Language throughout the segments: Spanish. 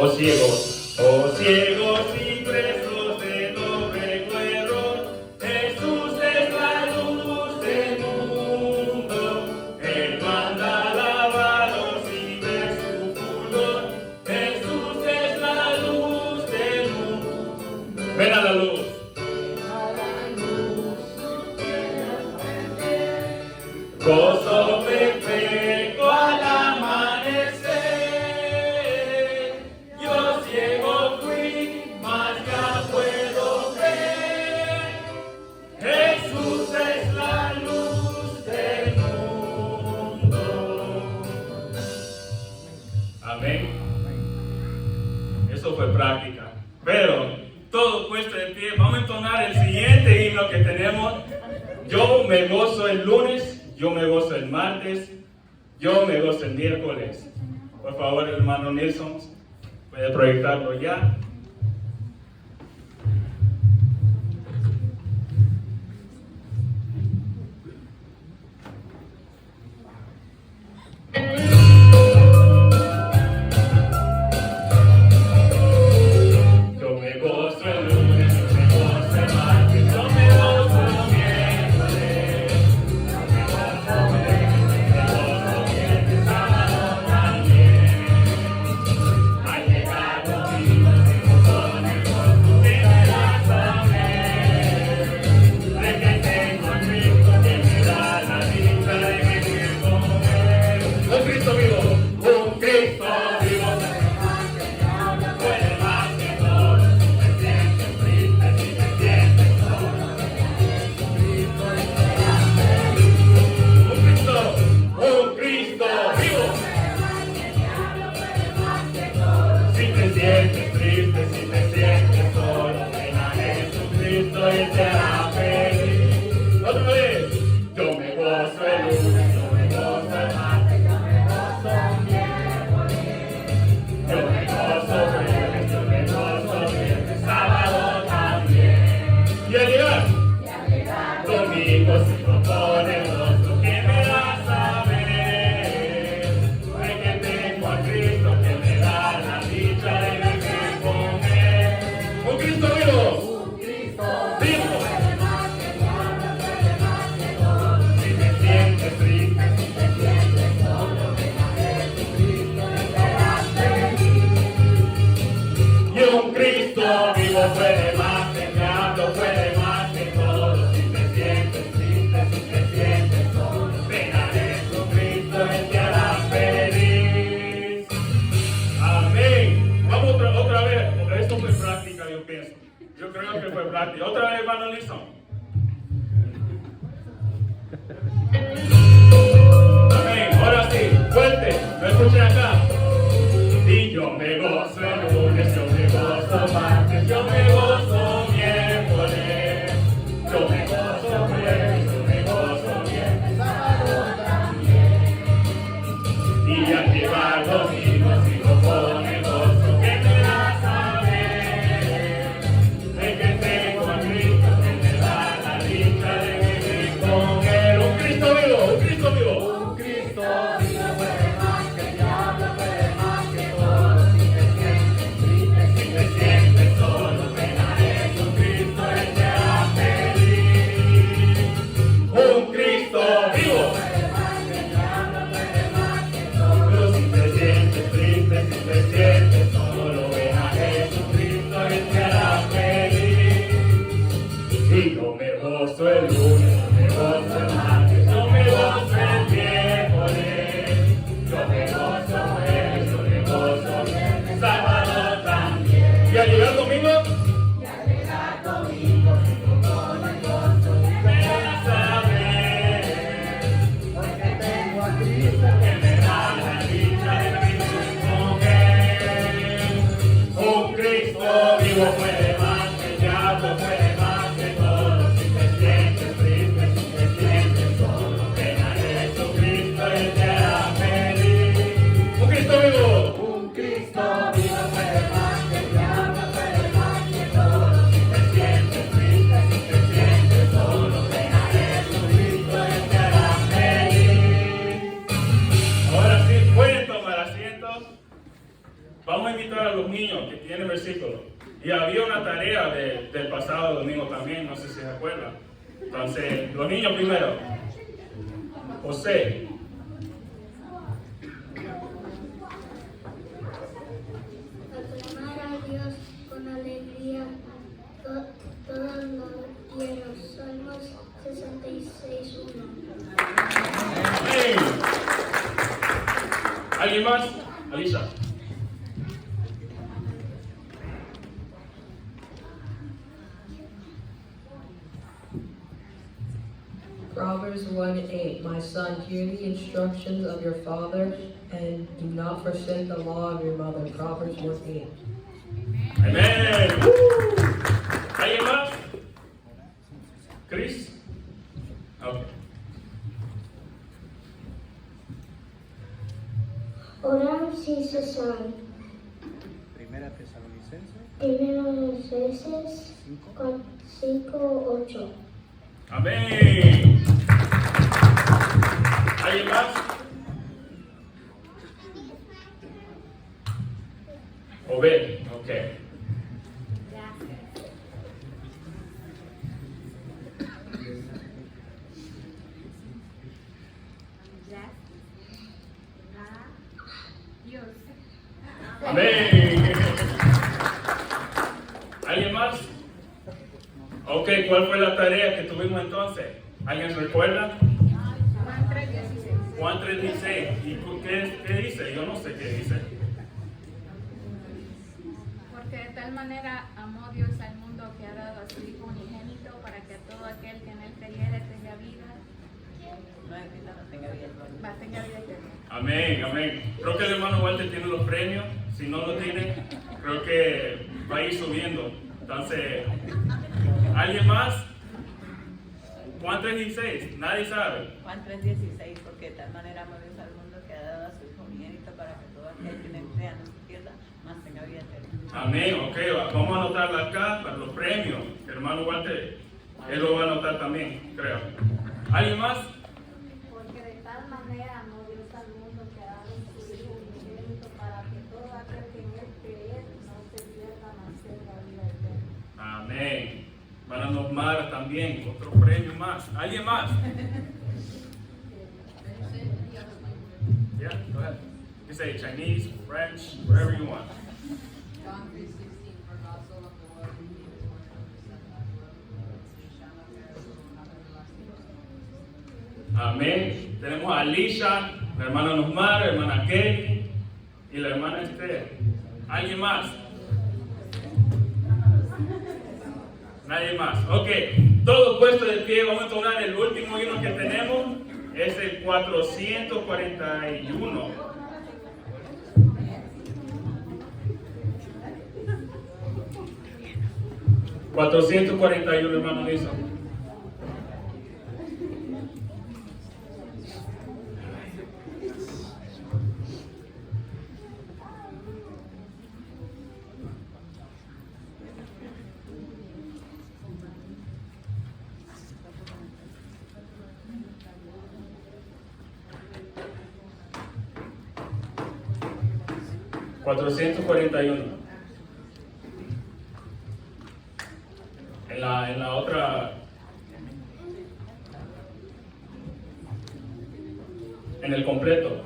Oh ciegos y presos de doble cuero, Jesús es la luz del mundo. Él manda lavados y ver su fulgor. Jesús es la luz del mundo. Ven a la luz. Gozo perpetuo al amanecer. Yo ciego fui, mas ya puedo ver. Jesús es la luz del mundo. Amén. Eso fue práctica. Pero todo puesto de pie. Vamos a entonar el siguiente himno que tenemos. Yo me gozo el lunes. Yo me gozo el martes, yo me gozo el miércoles. Por favor, hermano Nilsson, puede proyectarlo ya. Yo me gozo el lunes, yo me gozo el martes, yo me gozo el miércoles. Yo creo que fue práctica. Otra vez, hermano Nilsson. Amén. Ahora sí, fuerte. ¿Me escuchan acá? Y yo me gozo el lunes, yo me gozo martes, yo me gozo miércoles, yo me gozo jueves, yo me gozo viernes, sábado también. Y al llegar domingo sigo con el gozo que me da saber de que tengo a Cristo que me da la dicha de vivir con Él. Un Cristo vivo, un Cristo vivo. Un Cristo vivo puede más que el diablo, puede más que todo. Si te sientes triste, si te sientes solo, ven a Jesucristo, Él te hará feliz. Un Cristo vivo puede más que el diablo, puede más que todo. Pero si te sientes vamos a invitar a los niños que tienen versículos. Y había una tarea del pasado domingo también, no sé si se acuerdan. Entonces, los niños primero. José. Aclamar a Dios con alegría todos los días. Salmos 66:1. Amén. ¿Alguien más? Alisa. Proverbs 1:8. My son, hear the instructions of your father, and do not forsake the law of your mother. Proverbs 1:8. Amén. ¿Alguien más? ¿Chris? Okay. Orar sin cesar. Primera Tesalonicenses Tesalonicenses 5:8. Amén. ¿Alguien más? Obed. Ok. Amén. ¿Alguien más? Ok, ¿cuál fue la tarea que tuvimos entonces? ¿Alguien se recuerda? Juan 3:16. ¿Y qué dice? Yo no sé qué dice. Porque de tal manera amó Dios al mundo que ha dado a su Hijo unigénito para que todo aquel que en él creyere tenga vida. Tenga vida eterna. Amén, amén. Creo que el hermano Walter tiene los premios. Si no lo tiene, creo que va a ir subiendo. Entonces, ¿alguien más? Juan 3:16, nadie sabe. Juan 3:16, porque de tal manera amó Dios al mundo que ha dado a su Hijo unigénito para que todo aquel que en él crea no se pierda, mas tenga vida eterna. Amén, ok, vamos a anotarla acá para los premios. El hermano Walter, él lo va a anotar también, creo. ¿Alguien más? Porque de tal manera amó Dios al mundo que ha dado su Hijo unigénito para que todo aquel que en él cree no se pierda, mas tenga vida eterna. Amén. Van a nombrar también otro premio más. ¿Alguien más? Yeah, go ahead. You say Chinese, French, whatever you want. John 3:16, for God so loved the world that he gave his one and only Son, that whoever believes in him shall not perish but have everlasting life. Amén. Tenemos a Alicia, la hermana Nosmar, la hermana Kelly y la hermana Esther. ¿Alguien más? Nadie más. Ok. Todo puesto de pie. Vamos a entonar el último himno que tenemos. Es el 441. Hermano Lisa. En la otra, en el completo.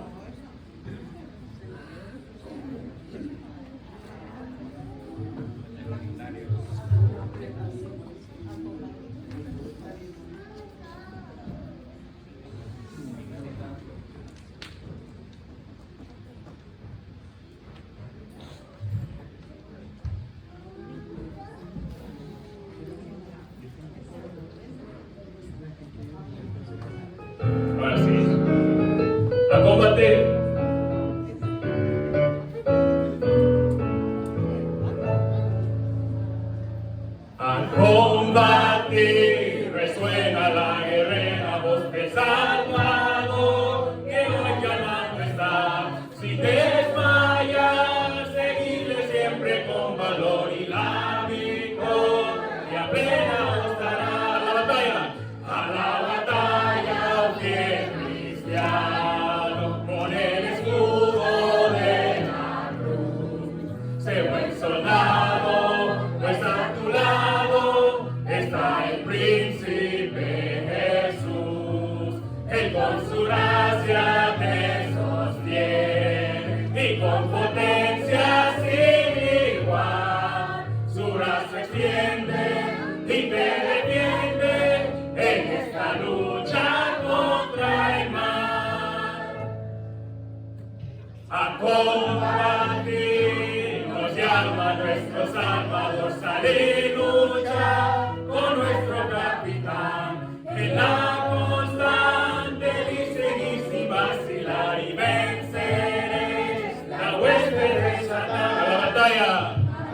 Ahora sí. A combatir. A combatir. Resuena la guerrera voz del Salvador, que hoy llamando está. Si desmayas, seguirle siempre con valor y la victoria plena os dará a la batalla. A la batalla, oh fiel cristiano, con el escudo de la cruz. con potencia sin igual, su brazo extiende y te defiende en esta lucha contra el mal. A combatir nos llama nuestro Salvador, salir lucha con nuestro capitán, en la constante dice sin vacilar y venceréis la hueste de Satán. A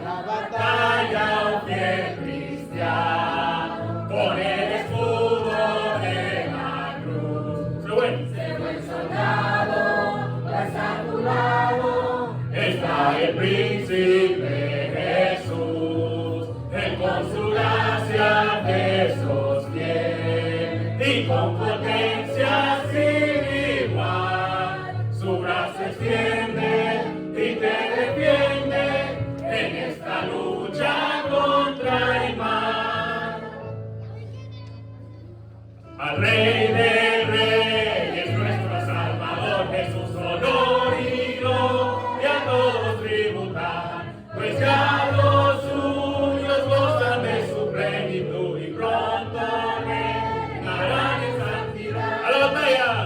la batalla, oh fiel cristiano, con el escudo de la cruz. Sé buen soldado, pues a tu lado está el príncipe Jesús. Él con su gracia te sostiene y con potencia sin igual, su brazo extiende y te defiende en esta lucha contra el mal. Al Rey de Reyes, nuestro Salvador, Jesús, honor y gloria a todos tributan, pues ya los suyos gozan de su plenitud y pronto reinarán en santidad. ¡A la batalla!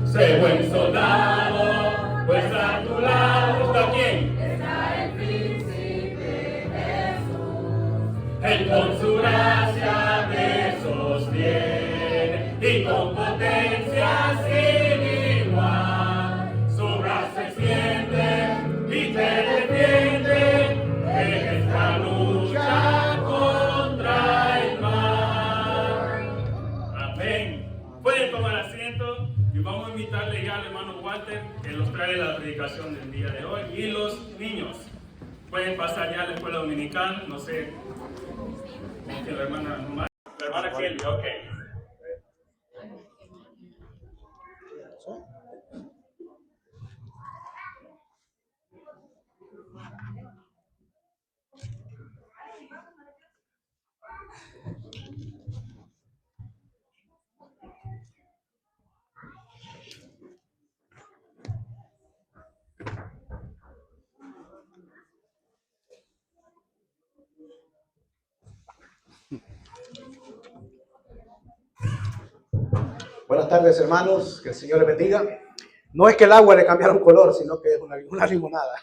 Sé buen soldado, pues a tu lado está ¿quién? Está el príncipe Jesús. Él con su gracia te sostiene y con potencia sin igual, su brazo extiende y te defiende en esta lucha contra el mal. Amén. Pueden tomar asiento. Y vamos a invitarle ya al hermano Walter que nos trae la predicación del día de hoy. Y los niños pueden pasar ya a la escuela dominical, no sé, que la hermana Kelly, ok. Buenas tardes, hermanos, que el Señor les bendiga. No es que el agua le cambiara un color, sino que es una limonada.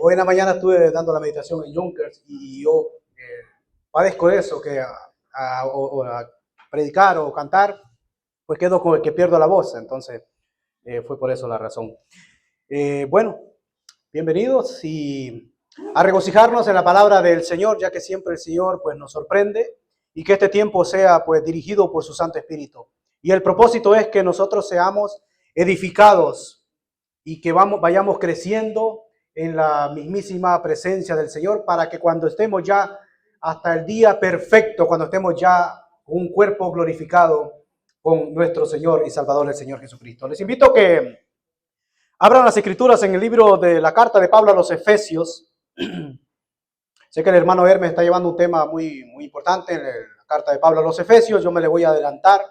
Hoy en la mañana estuve dando la meditación en Yonkers y yo padezco eso, que a predicar o cantar, pues quedo con el que pierdo la voz, entonces fue por eso la razón. Bueno, bienvenidos y a regocijarnos en la palabra del Señor, ya que siempre el Señor pues nos sorprende y que este tiempo sea pues dirigido por su Santo Espíritu. Y el propósito es que nosotros seamos edificados y que vayamos creciendo en la mismísima presencia del Señor para que cuando estemos ya hasta el día perfecto, cuando estemos ya con un cuerpo glorificado con nuestro Señor y Salvador, el Señor Jesucristo. Les invito a que abran las Escrituras en el libro de la carta de Pablo a los Efesios. Sé que el hermano Hermes está llevando un tema muy importante en la carta de Pablo a los Efesios. Yo me le voy a adelantar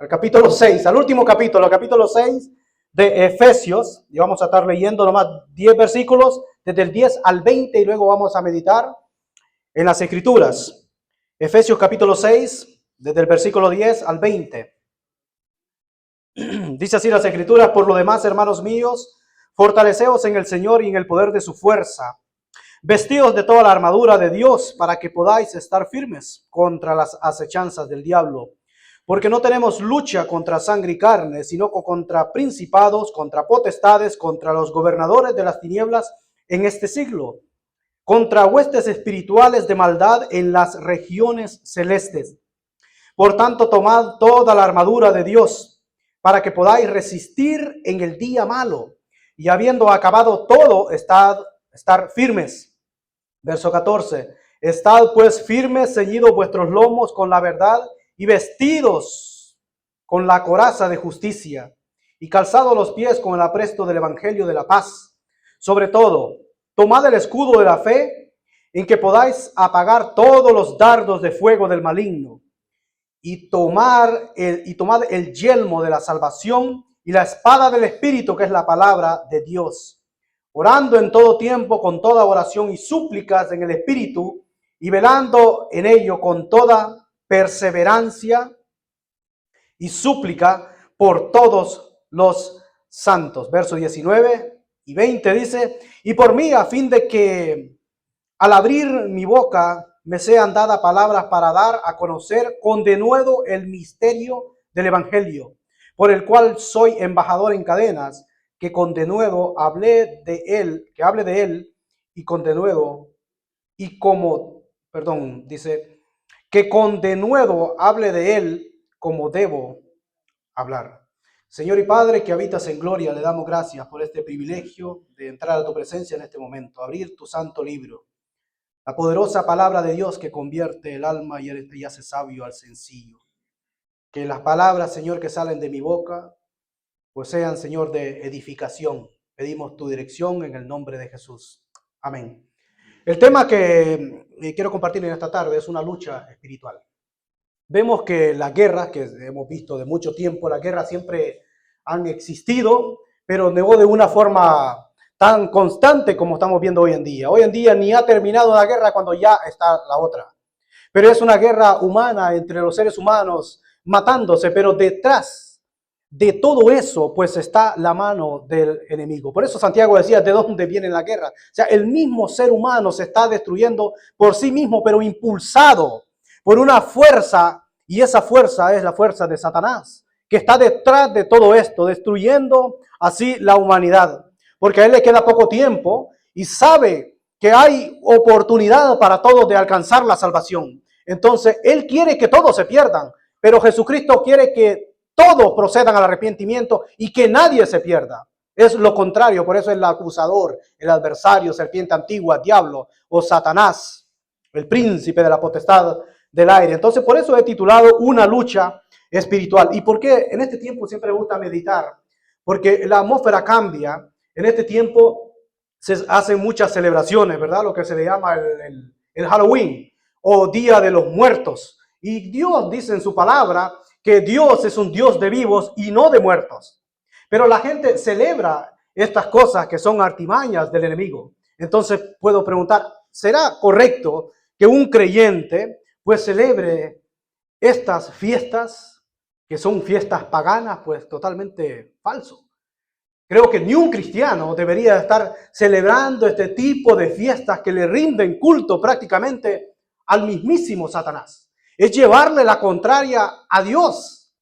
al capítulo 6, al último capítulo, al capítulo 6 de Efesios. Y vamos a estar leyendo nomás 10 versículos, desde el 10 al 20, y luego vamos a meditar en las Escrituras. Efesios capítulo 6, desde el versículo 10 al 20. Dice así las Escrituras: por lo demás, hermanos míos, fortaleceos en el Señor y en el poder de su fuerza. Vestidos de toda la armadura de Dios para que podáis estar firmes contra las acechanzas del diablo. Porque no tenemos lucha contra sangre y carne, sino contra principados, contra potestades, contra los gobernadores de las tinieblas en este siglo, contra huestes espirituales de maldad en las regiones celestes. Por tanto, tomad toda la armadura de Dios, para que podáis resistir en el día malo, y habiendo acabado todo, estar firmes. Verso 14. Estad pues firmes, ceñidos vuestros lomos con la verdad, y vestidos con la coraza de justicia, y calzados los pies con el apresto del evangelio de la paz. Sobre todo, tomad el escudo de la fe, en que podáis apagar todos los dardos de fuego del maligno, y tomad el yelmo de la salvación y la espada del Espíritu, que es la palabra de Dios, orando en todo tiempo con toda oración y súplicas en el Espíritu, y velando en ello con toda perseverancia y súplica por todos los santos. Versos 19 y 20 dice, y por mí, a fin de que al abrir mi boca me sean dadas palabras para dar a conocer con denuedo el misterio del Evangelio, por el cual soy embajador en cadenas, que con denuedo hable de él y con denuedo y como, dice, que con denuedo hable de él como debo hablar. Señor y Padre que habitas en gloria, le damos gracias por este privilegio de entrar a tu presencia en este momento, abrir tu santo libro, la poderosa palabra de Dios que convierte el alma y hace sabio al sencillo. Que las palabras, Señor, que salen de mi boca, pues sean, Señor, de edificación. Pedimos tu dirección en el nombre de Jesús. Amén. El tema que quiero compartir en esta tarde es una lucha espiritual. Vemos que las guerras, que hemos visto de mucho tiempo, las guerras siempre han existido, pero no de una forma tan constante como estamos viendo hoy en día. Hoy en día ni ha terminado la guerra cuando ya está la otra. Pero es una guerra humana entre los seres humanos matándose, pero detrás de todo eso pues está la mano del enemigo. Por eso Santiago decía, ¿de dónde viene la guerra? O sea, el mismo ser humano se está destruyendo por sí mismo, pero impulsado por una fuerza, y esa fuerza es la fuerza de Satanás, que está detrás de todo esto, destruyendo así la humanidad. Porque a él le queda poco tiempo y sabe que hay oportunidad para todos de alcanzar la salvación. Entonces, él quiere que todos se pierdan, pero Jesucristo quiere que todos procedan al arrepentimiento y que nadie se pierda. Es lo contrario, por eso es el acusador, el adversario, serpiente antigua, diablo o Satanás, el príncipe de la potestad del aire. Entonces, por eso he titulado Una lucha espiritual. ¿Y por qué en este tiempo siempre me gusta meditar? Porque la atmósfera cambia. En este tiempo se hacen muchas celebraciones, ¿verdad? Lo que se le llama el Halloween o Día de los Muertos. Y Dios dice en su palabra que Dios es un Dios de vivos y no de muertos. Pero la gente celebra estas cosas que son artimañas del enemigo. Entonces puedo preguntar, ¿será correcto que un creyente pues celebre estas fiestas que son fiestas paganas? Pues totalmente falso. Creo que ni un cristiano debería estar celebrando este tipo de fiestas que le rinden culto prácticamente al mismísimo Satanás. Es llevarle la contraria a Dios.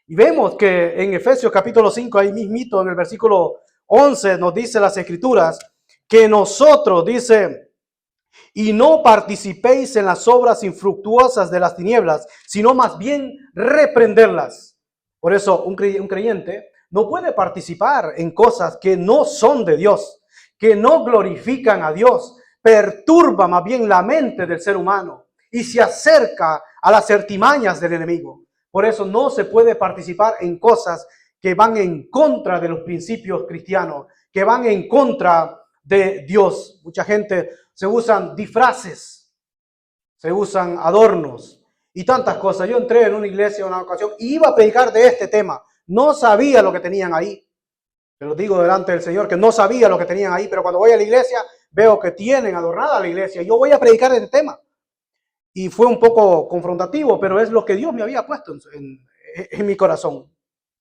Y vemos que en Efesios capítulo 5, ahí mismito en el versículo 11, nos dice las Escrituras que nosotros, dice, y no participéis en las obras infructuosas de las tinieblas, sino más bien reprenderlas. Por eso un creyente no puede participar en cosas que no son de Dios, que no glorifican a Dios, perturba más bien la mente del ser humano y se acerca a las artimañas del enemigo. Por eso no se puede participar en cosas que van en contra de los principios cristianos, que van en contra de Dios. Mucha gente se usan disfraces, se usan adornos y tantas cosas. Yo entré en una iglesia en una ocasión y iba a predicar de este tema. No sabía lo que tenían ahí. Te lo digo delante del Señor, que no sabía lo que tenían ahí, pero cuando voy a la iglesia veo que tienen adornada la iglesia. Yo voy a predicar de este tema. Y fue un poco confrontativo, pero es lo que Dios me había puesto en mi corazón.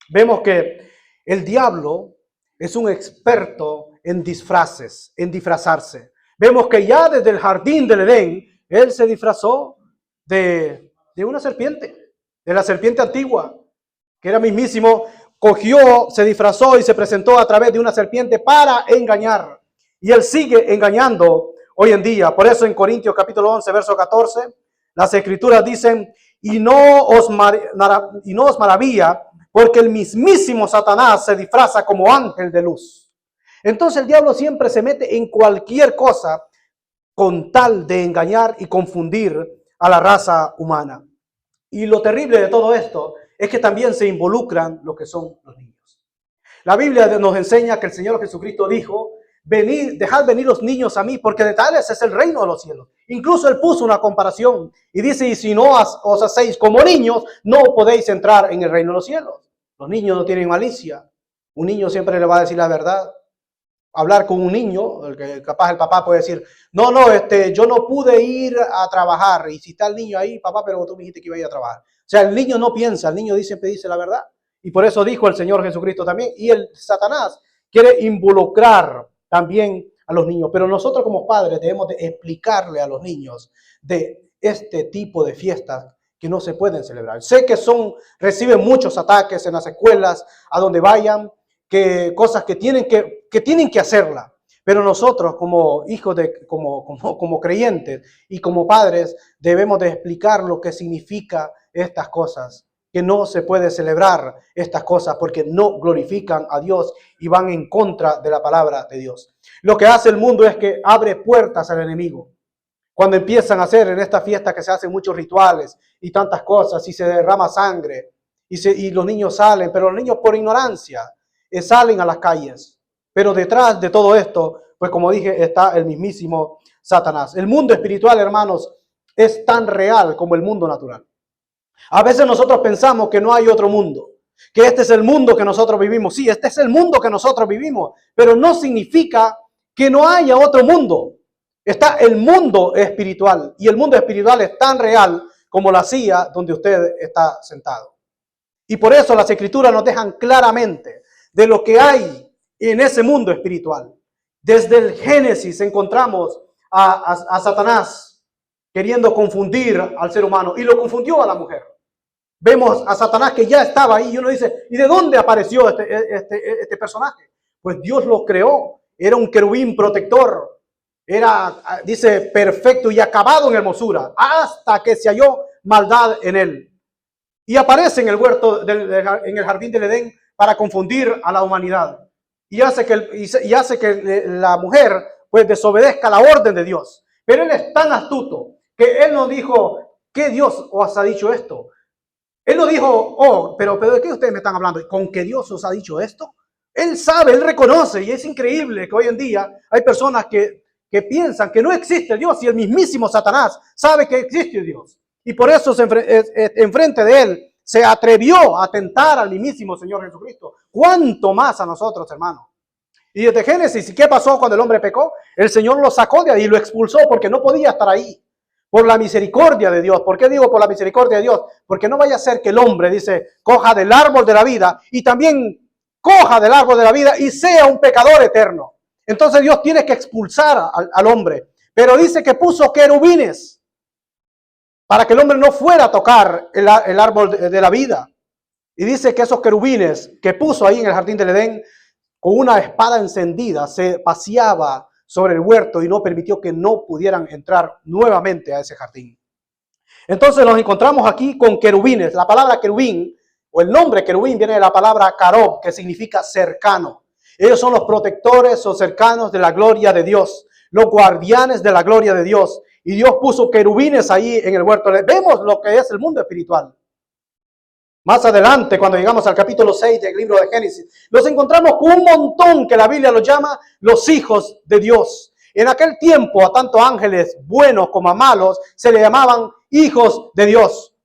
Vemos que el diablo es un experto en disfraces, en disfrazarse. Vemos que ya desde el jardín del Edén, él se disfrazó de una serpiente, de la serpiente antigua, que era mismísimo, cogió, se disfrazó y se presentó a través de una serpiente para engañar. Y él sigue engañando hoy en día. Por eso en Corintios capítulo 11, verso 14, las Escrituras dicen, y no os maravilla, porque el mismísimo Satanás se disfraza como ángel de luz. Entonces el diablo siempre se mete en cualquier cosa con tal de engañar y confundir a la raza humana. Y lo terrible de todo esto es que también se involucran lo que son los niños. La Biblia nos enseña que el Señor Jesucristo dijo venid, dejad venir los niños a mí, porque de tales es el reino de los cielos. Incluso él puso una comparación y dice, y si no os hacéis como niños, no podéis entrar en el reino de los cielos. Los niños no tienen malicia. Un niño siempre le va a decir la verdad. Hablar con un niño, el que capaz el papá puede decir, no, yo no pude ir a trabajar. Y si está el niño ahí, papá, pero tú me dijiste que iba a ir a trabajar. O sea, el niño no piensa, el niño siempre dice la verdad. Y por eso dijo el Señor Jesucristo también. Y el Satanás quiere involucrar también a los niños. Pero nosotros como padres debemos de explicarle a los niños de este tipo de fiestas que no se pueden celebrar. Sé que reciben muchos ataques en las escuelas, a donde vayan, que cosas que tienen que hacerla. Pero nosotros como hijos como creyentes y como padres debemos de explicar lo que significa estas cosas, que no se puede celebrar estas cosas porque no glorifican a Dios y van en contra de la palabra de Dios. Lo que hace el mundo es que abre puertas al enemigo. Cuando empiezan a hacer en esta fiesta que se hacen muchos rituales y tantas cosas y se derrama sangre y los niños salen, pero los niños por ignorancia salen a las calles. Pero detrás de todo esto, pues como dije, está el mismísimo Satanás. El mundo espiritual, hermanos, es tan real como el mundo natural. A veces nosotros pensamos que no hay otro mundo, que este es el mundo que nosotros vivimos. Sí, este es el mundo que nosotros vivimos, pero no significa que no haya otro mundo. Está el mundo espiritual y el mundo espiritual es tan real como la silla donde usted está sentado. Y por eso las escrituras nos dejan claramente de lo que hay en ese mundo espiritual. Desde el Génesis encontramos a Satanás queriendo confundir al ser humano y lo confundió a la mujer. Vemos a Satanás que ya estaba ahí y uno dice, ¿y de dónde apareció este personaje? Pues Dios lo creó, era un querubín protector. Era, dice, perfecto y acabado en hermosura, hasta que se halló maldad en él. Y aparece en el huerto, en el jardín del Edén, para confundir a la humanidad. Y hace que la mujer, pues, desobedezca la orden de Dios. Pero él es tan astuto, que él no dijo, ¿qué Dios os ha dicho esto? Él no dijo, pero ¿de qué ustedes me están hablando? ¿Con qué Dios os ha dicho esto? Él sabe, él reconoce, y es increíble que hoy en día hay personas que piensan que no existe Dios y el mismísimo Satanás sabe que existe Dios. Y por eso enfrente de él se atrevió a tentar al mismísimo Señor Jesucristo. ¿Cuánto más a nosotros, hermanos? Y desde Génesis, ¿qué pasó cuando el hombre pecó? El Señor lo sacó de ahí y lo expulsó porque no podía estar ahí. Por la misericordia de Dios. ¿Por qué digo por la misericordia de Dios? Porque no vaya a ser que el hombre, dice, coja del árbol de la vida y también coja del árbol de la vida y sea un pecador eterno. Entonces Dios tiene que expulsar al hombre. Pero dice que puso querubines para que el hombre no fuera a tocar el árbol de la vida. Y dice que esos querubines que puso ahí en el jardín del Edén, con una espada encendida, se paseaba sobre el huerto y no permitió que no pudieran entrar nuevamente a ese jardín. Entonces nos encontramos aquí con querubines. La palabra querubín, o el nombre querubín, viene de la palabra carob, que significa cercano. Ellos son los protectores o cercanos de la gloria de Dios, los guardianes de la gloria de Dios. Y Dios puso querubines ahí en el huerto. Vemos lo que es el mundo espiritual. Más adelante, cuando llegamos al capítulo 6 del libro de Génesis, nos encontramos con un montón que la Biblia los llama los hijos de Dios. En aquel tiempo, a tanto ángeles buenos como a malos, se le llamaban hijos de Dios.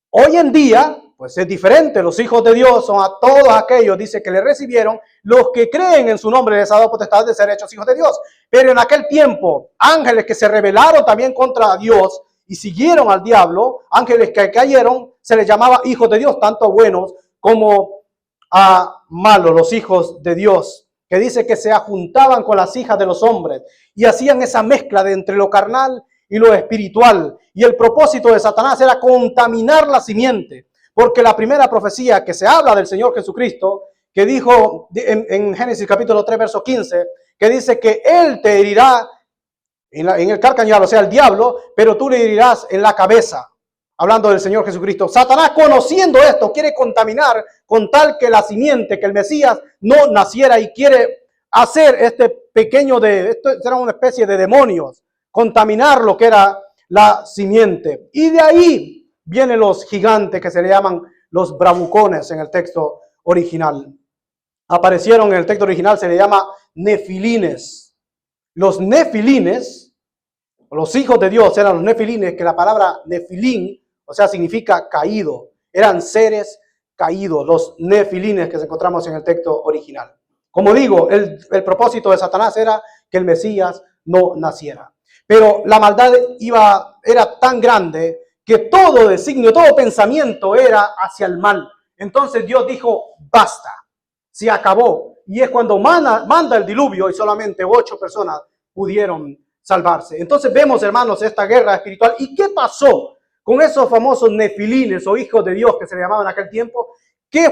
Hoy en día, pues es diferente. Los hijos de Dios son a todos aquellos, dice, que le recibieron, los que creen en su nombre les ha dado potestad de ser hechos hijos de Dios. Pero en aquel tiempo, ángeles que se rebelaron también contra Dios y siguieron al diablo, ángeles que cayeron, se les llamaba hijos de Dios, tanto a buenos como a malos, los hijos de Dios, que dice que se ajuntaban con las hijas de los hombres y hacían esa mezcla de entre lo carnal y lo espiritual. Y el propósito de Satanás era contaminar la simiente, porque la primera profecía que se habla del Señor Jesucristo, que dijo en Génesis capítulo 3, verso 15, que dice que Él te herirá en el carcañal, o sea, el diablo, pero tú le herirás en la cabeza. Hablando del Señor Jesucristo. Satanás, conociendo esto, quiere contaminar con tal que la simiente, que el Mesías no naciera, y quiere hacer esto será una especie de demonios, contaminar lo que era la simiente. Y de ahí vienen los gigantes que se le llaman los bravucones en el texto original. Aparecieron en el texto original, se le llama nefilines. Los nefilines, los hijos de Dios eran los nefilines, que la palabra nefilín, o sea, significa caído. Eran seres caídos, los nefilines que encontramos en el texto original. Como digo, el propósito de Satanás era que el Mesías no naciera. Pero la maldad era tan grande que todo designio, todo pensamiento era hacia el mal. Entonces Dios dijo, basta, se acabó. Y es cuando manda el diluvio y solamente 8 personas pudieron salvarse. Entonces vemos, hermanos, esta guerra espiritual. ¿Y qué pasó con esos famosos nefilines o hijos de Dios que se le llamaban en aquel tiempo?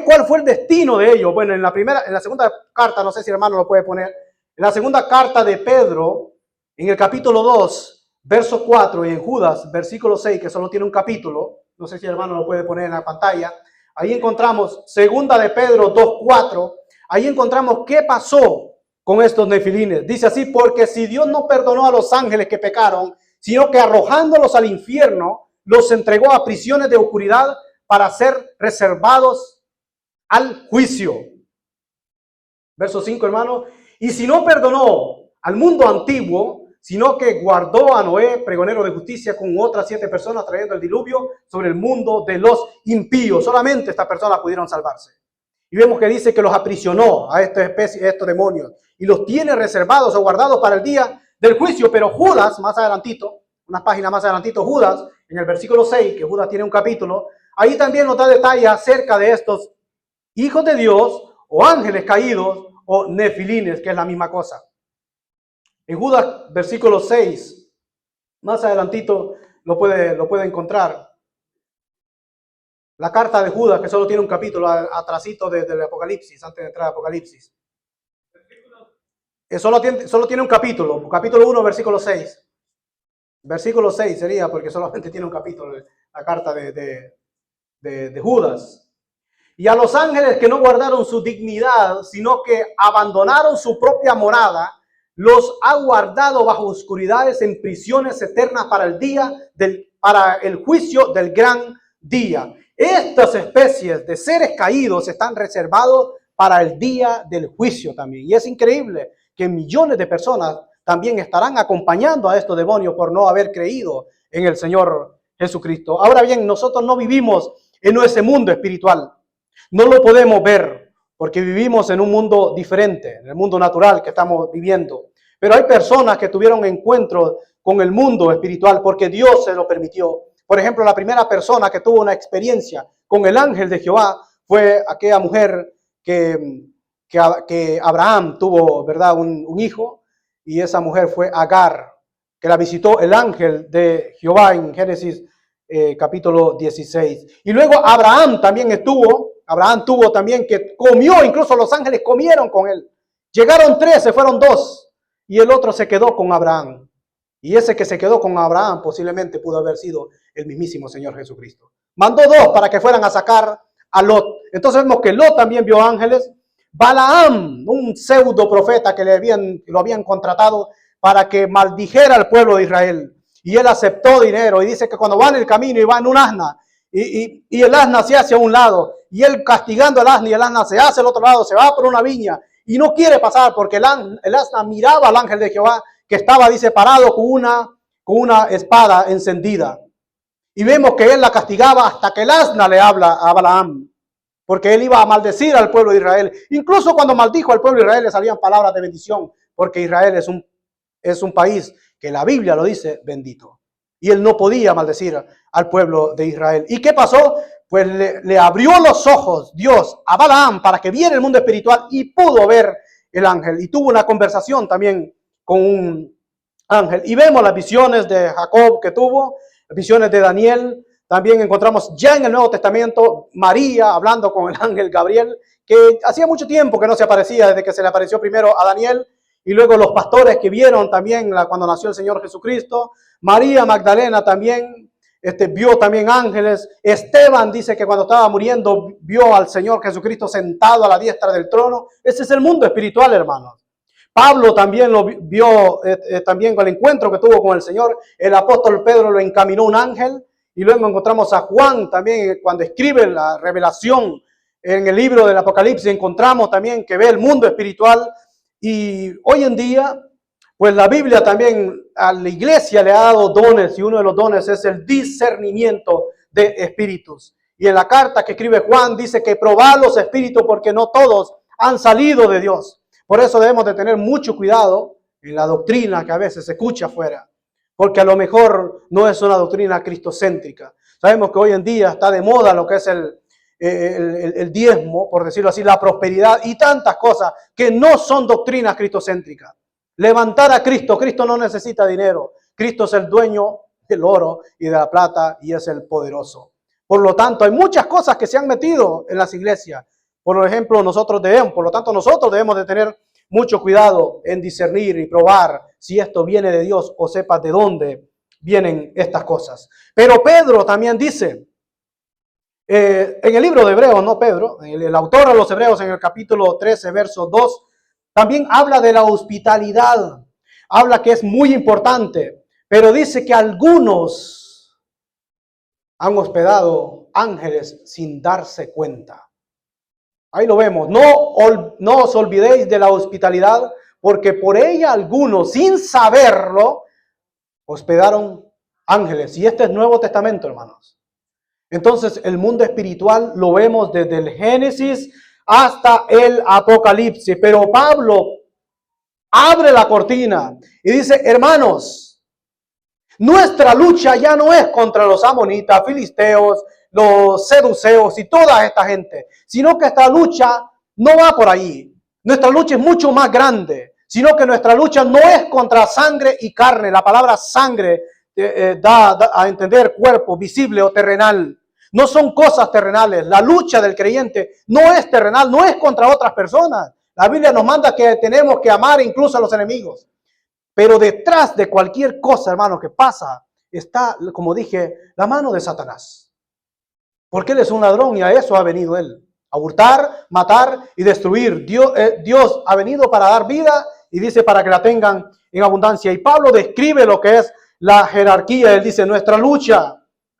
¿Cuál fue el destino de ellos? Bueno, en la segunda carta, no sé si el hermano lo puede poner, en la segunda carta de Pedro, en el capítulo 2, verso 4, y en Judas, versículo 6, que solo tiene un capítulo, no sé si el hermano lo puede poner en la pantalla, ahí encontramos, segunda de Pedro 2, 4, ahí encontramos qué pasó con estos nefilines. Dice así, porque si Dios no perdonó a los ángeles que pecaron, sino que arrojándolos al infierno, los entregó a prisiones de oscuridad para ser reservados al juicio. Verso 5, hermano. Y si no perdonó al mundo antiguo, sino que guardó a Noé, pregonero de justicia, con otras 7 personas, trayendo el diluvio sobre el mundo de los impíos. Solamente estas personas pudieron salvarse. Y vemos que dice que los aprisionó a esta especie, a estos demonios, y los tiene reservados o guardados para el día del juicio. Pero Judas, más adelantito, unas páginas más adelantito, Judas, en el versículo 6, que Judas tiene un capítulo, ahí también nos da detalles acerca de estos hijos de Dios, o ángeles caídos, o nefilines, que es la misma cosa. En Judas, versículo 6, más adelantito lo puede encontrar. La carta de Judas, que solo tiene un capítulo, atrasito del Apocalipsis, antes de entrar al Apocalipsis. Solo tiene un capítulo 1, versículo 6. Versículo 6 sería, porque solamente tiene un capítulo, la carta de Judas. Y a los ángeles que no guardaron su dignidad, sino que abandonaron su propia morada, los ha guardado bajo oscuridades en prisiones eternas para el juicio del gran día. Estas especies de seres caídos están reservados para el día del juicio también. Y es increíble que millones de personas también estarán acompañando a estos demonios por no haber creído en el Señor Jesucristo. Ahora bien, nosotros no vivimos en ese mundo espiritual. No lo podemos ver porque vivimos en un mundo diferente, en el mundo natural que estamos viviendo. Pero hay personas que tuvieron encuentros con el mundo espiritual porque Dios se lo permitió. Por ejemplo, la primera persona que tuvo una experiencia con el ángel de Jehová fue aquella mujer que Abraham tuvo, ¿verdad?, un hijo, y esa mujer fue Agar, que la visitó el ángel de Jehová en Génesis capítulo 16. Y luego Abraham tuvo también que comió, incluso los ángeles comieron con él. Llegaron 3, se fueron 2, y el otro se quedó con Abraham. Y ese que se quedó con Abraham posiblemente pudo haber sido el mismísimo Señor Jesucristo. Mandó 2 para que fueran a sacar a Lot. Entonces vemos que Lot también vio ángeles. Balaam, un pseudo profeta que lo habían contratado para que maldijera al pueblo de Israel. Y él aceptó dinero y dice que cuando va en el camino y va en un asna y el asna se hace a un lado y él castigando al asna y el asna se hace al otro lado, se va por una viña y no quiere pasar porque el asna miraba al ángel de Jehová que estaba, dice, parado con una espada encendida. Y vemos que él la castigaba hasta que el asna le habla a Balaam, porque él iba a maldecir al pueblo de Israel. Incluso cuando maldijo al pueblo de Israel le salían palabras de bendición, porque Israel es un país que la Biblia lo dice bendito. Y él no podía maldecir al pueblo de Israel. ¿Y qué pasó? Pues le abrió los ojos Dios a Balaam para que viera el mundo espiritual y pudo ver el ángel. Y tuvo una conversación también con un ángel. Y vemos las visiones de Jacob que tuvo, las visiones de Daniel. También encontramos ya en el Nuevo Testamento María hablando con el ángel Gabriel, que hacía mucho tiempo que no se aparecía, desde que se le apareció primero a Daniel, y luego los pastores que vieron también cuando nació el Señor Jesucristo. María Magdalena también vio también ángeles. Esteban dice que cuando estaba muriendo vio al Señor Jesucristo sentado a la diestra del trono. Ese es el mundo espiritual, hermanos. Pablo también lo vio, también con el encuentro que tuvo con el Señor. El apóstol Pedro lo encaminó un ángel. Y luego encontramos a Juan también cuando escribe la revelación en el libro del Apocalipsis. Encontramos también que ve el mundo espiritual. Y hoy en día, Pues la Biblia también a la iglesia le ha dado dones y uno de los dones es el discernimiento de espíritus. Y en la carta que escribe Juan dice que probar los espíritus porque no todos han salido de Dios. Por eso debemos de tener mucho cuidado en la doctrina que a veces se escucha afuera. Porque a lo mejor no es una doctrina cristocéntrica. Sabemos que hoy en día está de moda lo que es el diezmo, por decirlo así, la prosperidad y tantas cosas que no son doctrinas cristocéntricas. Levantar a Cristo. Cristo no necesita dinero. Cristo es el dueño del oro y de la plata y es el poderoso. Por lo tanto, hay muchas cosas que se han metido en las iglesias. Por ejemplo, nosotros debemos de tener mucho cuidado en discernir y probar si esto viene de Dios o sepas de dónde vienen estas cosas. Pero Pedro también dice, en el libro de Hebreos, no Pedro, el autor a los Hebreos en el capítulo 13, verso 2, también habla de la hospitalidad, habla que es muy importante, pero dice que algunos han hospedado ángeles sin darse cuenta. Ahí lo vemos, no os olvidéis de la hospitalidad, porque por ella algunos, sin saberlo, hospedaron ángeles. Y este es Nuevo Testamento, hermanos. Entonces, el mundo espiritual lo vemos desde el Génesis hasta el Apocalipsis. Pero Pablo abre la cortina y dice, hermanos, nuestra lucha ya no es contra los amonitas, filisteos, los seduceos y toda esta gente, sino que esta lucha no va por ahí. Nuestra lucha es mucho más grande, sino que nuestra lucha no es contra sangre y carne. La palabra sangre da a entender cuerpo visible o terrenal. No son cosas terrenales. La lucha del creyente no es terrenal, no es contra otras personas. La Biblia nos manda que tenemos que amar incluso a los enemigos. Pero detrás de cualquier cosa, hermano, que pasa, está, como dije, la mano de Satanás. Porque él es un ladrón y a eso ha venido él. A hurtar, matar y destruir. Dios ha venido para dar vida y dice para que la tengan en abundancia. Y Pablo describe lo que es la jerarquía. Él dice, nuestra lucha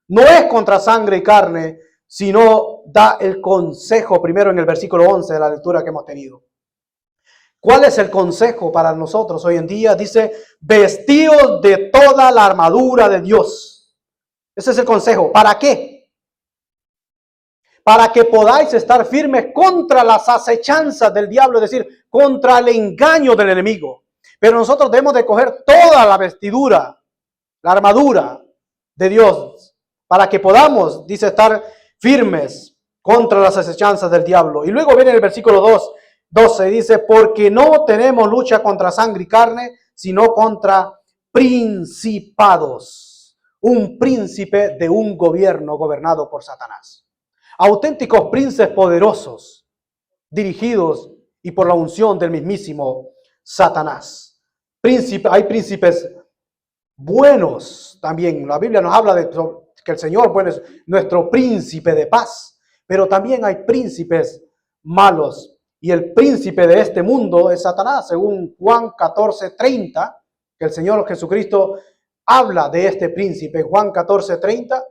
no es contra sangre y carne, sino da el consejo primero en el versículo 11 de la lectura que hemos tenido. ¿Cuál es el consejo para nosotros hoy en día? Dice, vestidos de toda la armadura de Dios. Ese es el consejo. ¿Para qué? Para que podáis estar firmes contra las acechanzas del diablo, es decir, contra el engaño del enemigo. Pero nosotros debemos de coger toda la vestidura, la armadura de Dios, para que podamos, dice, estar firmes contra las acechanzas del diablo. Y luego viene el versículo 12, dice, porque no tenemos lucha contra sangre y carne, sino contra principados. Un príncipe de un gobierno gobernado por Satanás. Auténticos príncipes poderosos, dirigidos y por la unción del mismísimo Satanás. Hay príncipes buenos también. La Biblia nos habla de que el Señor, bueno, es nuestro príncipe de paz. Pero también hay príncipes malos. Y el príncipe de este mundo es Satanás, según Juan 14:30, que el Señor Jesucristo habla de este príncipe. Juan 14:30,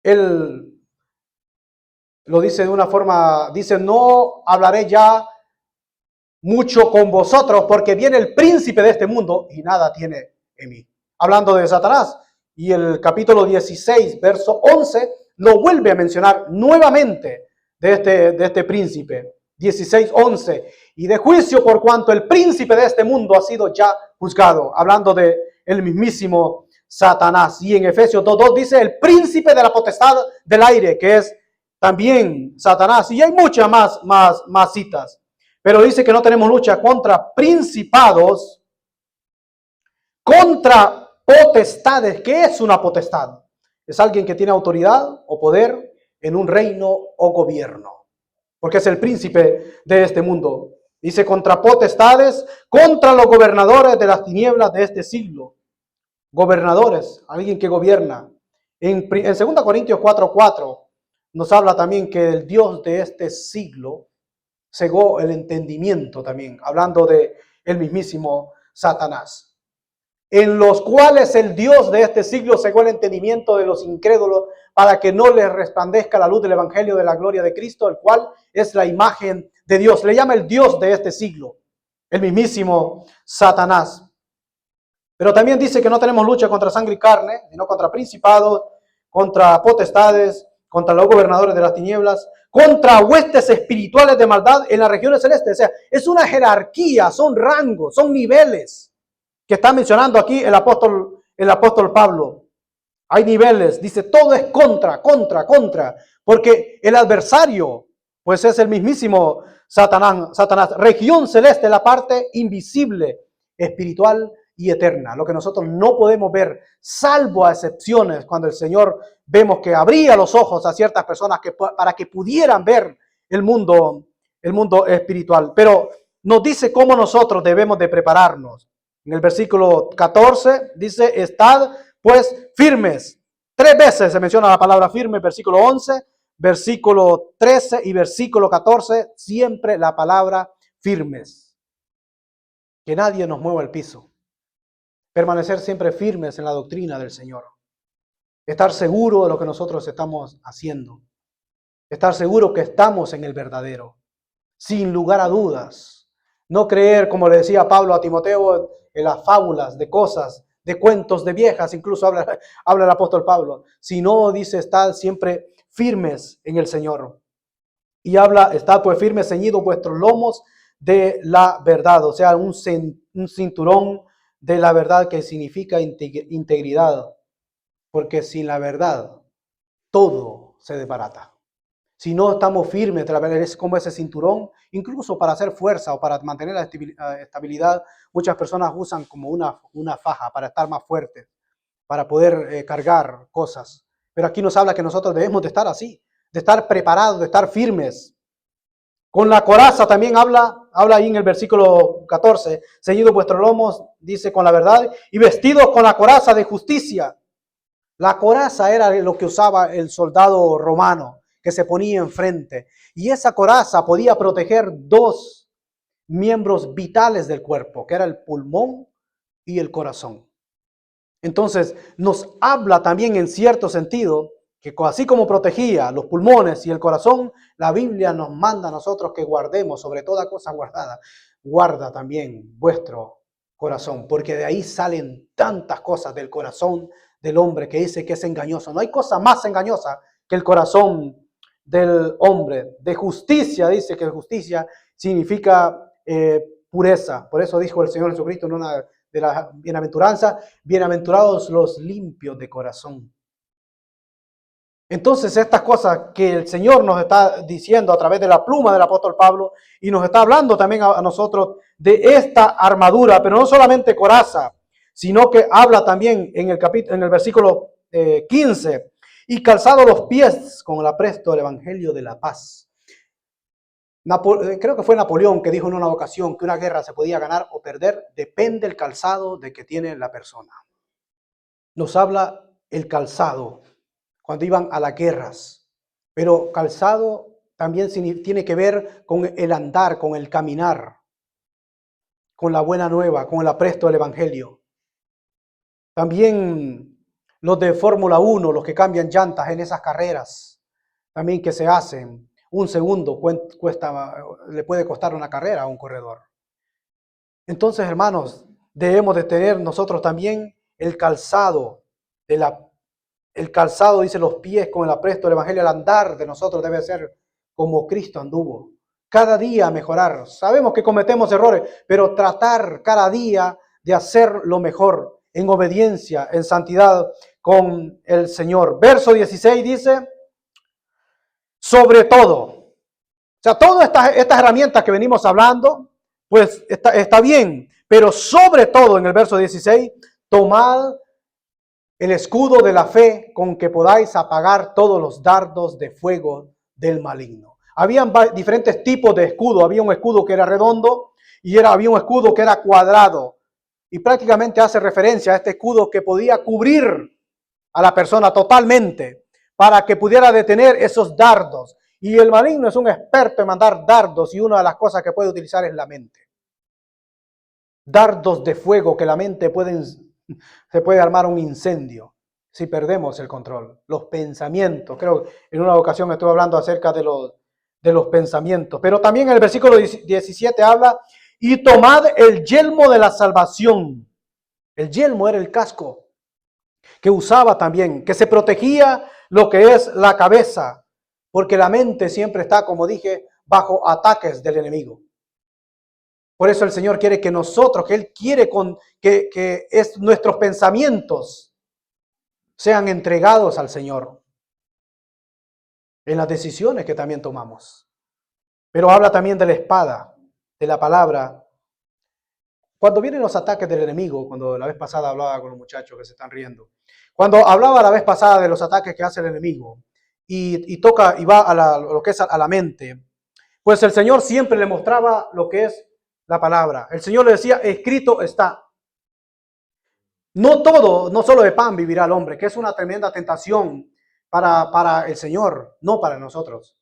él lo dice de una forma, dice, no hablaré ya mucho con vosotros porque viene el príncipe de este mundo y nada tiene en mí. Hablando de Satanás. Y el capítulo 16, verso 11, lo vuelve a mencionar nuevamente de este príncipe. 16:11. Y de juicio por cuanto el príncipe de este mundo ha sido ya juzgado. Hablando de el mismísimo Satanás. Y en Efesios 2:2 dice el príncipe de la potestad del aire, que es también Satanás, y hay muchas más citas. Pero dice que no tenemos lucha contra principados, contra potestades. ¿Qué es una potestad? Es alguien que tiene autoridad o poder en un reino o gobierno. Porque es el príncipe de este mundo. Dice contra potestades, contra los gobernadores de las tinieblas de este siglo. Gobernadores, alguien que gobierna. En 2 Corintios 4:4. Nos habla también que el Dios de este siglo cegó el entendimiento también, hablando de el mismísimo Satanás. En los cuales el Dios de este siglo cegó el entendimiento de los incrédulos para que no les resplandezca la luz del evangelio de la gloria de Cristo, el cual es la imagen de Dios. Le llama el Dios de este siglo. el mismísimo Satanás. Pero también dice que no tenemos lucha contra sangre y carne, sino contra principados, contra potestades, contra los gobernadores de las tinieblas, contra huestes espirituales de maldad en las regiones celestes. O sea, es una jerarquía, son rangos, son niveles que está mencionando aquí el apóstol Pablo. Hay niveles, dice, todo es contra, porque el adversario, pues es el mismísimo Satanás, región celeste, la parte invisible, espiritual y eterna, lo que nosotros no podemos ver, salvo a excepciones, cuando el Señor vemos que abría los ojos a ciertas personas para que pudieran ver el mundo espiritual. Pero nos dice cómo nosotros debemos de prepararnos. En el versículo 14 dice, estad pues firmes. 3 veces se menciona la palabra firme, versículo 11, versículo 13 y versículo 14, siempre la palabra firmes. Que nadie nos mueva el piso. Permanecer siempre firmes en la doctrina del Señor. Estar seguro de lo que nosotros estamos haciendo. Estar seguro que estamos en el verdadero. Sin lugar a dudas. No creer, como le decía Pablo a Timoteo, en las fábulas de cosas, de cuentos de viejas, incluso habla el apóstol Pablo. Sino, dice, estad siempre firmes en el Señor. Y habla, estad pues firmes, ceñidos vuestros lomos de la verdad. O sea, un cinturón de la verdad, que significa integridad, porque sin la verdad todo se desbarata. Si no estamos firmes, es como ese cinturón, incluso para hacer fuerza o para mantener la estabilidad, muchas personas usan como una faja para estar más fuertes, para poder cargar cosas. Pero aquí nos habla que nosotros debemos de estar así, de estar preparados, de estar firmes. Con la coraza también habla ahí en el versículo 14, ceñidos vuestros lomos, dice, con la verdad, y vestidos con la coraza de justicia. La coraza era lo que usaba el soldado romano, que se ponía enfrente. Y esa coraza podía proteger 2 miembros vitales del cuerpo, que era el pulmón y el corazón. Entonces, nos habla también en cierto sentido que así como protegía los pulmones y el corazón, la Biblia nos manda a nosotros que guardemos sobre toda cosa guardada. Guarda también vuestro corazón, porque de ahí salen tantas cosas del corazón del hombre que dice que es engañoso. No hay cosa más engañosa que el corazón del hombre. De justicia, dice que justicia significa pureza. Por eso dijo el Señor Jesucristo en una de las bienaventuranzas, bienaventurados los limpios de corazón. Entonces, estas cosas que el Señor nos está diciendo a través de la pluma del apóstol Pablo, y nos está hablando también a nosotros de esta armadura, pero no solamente coraza, sino que habla también en el versículo 15, y calzado los pies con el apresto del evangelio de la paz. Creo que fue Napoleón que dijo en una ocasión que una guerra se podía ganar o perder, depende del calzado de que tiene la persona. Nos habla el calzado cuando iban a las guerras, pero calzado también tiene que ver con el andar, con el caminar, con la buena nueva, con el apresto del evangelio. También los de Fórmula 1, los que cambian llantas en esas carreras, también que se hacen, un segundo le puede costar una carrera a un corredor. Entonces, hermanos, debemos de tener nosotros también el calzado, dice, los pies con el apresto del evangelio. El andar de nosotros debe ser como Cristo anduvo. Cada día mejorar. Sabemos que cometemos errores, pero tratar cada día de hacer lo mejor en obediencia, en santidad con el Señor. Verso 16 dice, sobre todo. O sea, todas estas herramientas que venimos hablando, pues está bien, pero sobre todo en el verso 16, tomad el escudo de la fe con que podáis apagar todos los dardos de fuego del maligno. Habían diferentes tipos de escudo. Había un escudo que era redondo y había un escudo que era cuadrado. Y prácticamente hace referencia a este escudo que podía cubrir a la persona totalmente para que pudiera detener esos dardos. Y el maligno es un experto en mandar dardos, y una de las cosas que puede utilizar es la mente. Dardos de fuego que la mente se puede armar un incendio si perdemos el control. Los pensamientos, creo que en una ocasión estuve hablando acerca de los pensamientos, pero también en el versículo 17 habla, y tomad el yelmo de la salvación. El yelmo era el casco que usaba también, que se protegía lo que es la cabeza, porque la mente siempre está, como dije, bajo ataques del enemigo. Por eso el Señor quiere que nosotros, que Él quiere que nuestros pensamientos sean entregados al Señor en las decisiones que también tomamos. Pero habla también de la espada, de la palabra. Cuando vienen los ataques del enemigo, cuando la vez pasada hablaba con los muchachos que se están riendo, cuando hablaba la vez pasada de los ataques que hace el enemigo y toca y va a lo que es a la mente, pues el Señor siempre le mostraba lo que es la palabra. El Señor le decía, escrito está. No todo, no solo de pan vivirá el hombre, que es una tremenda tentación para el Señor, no para nosotros.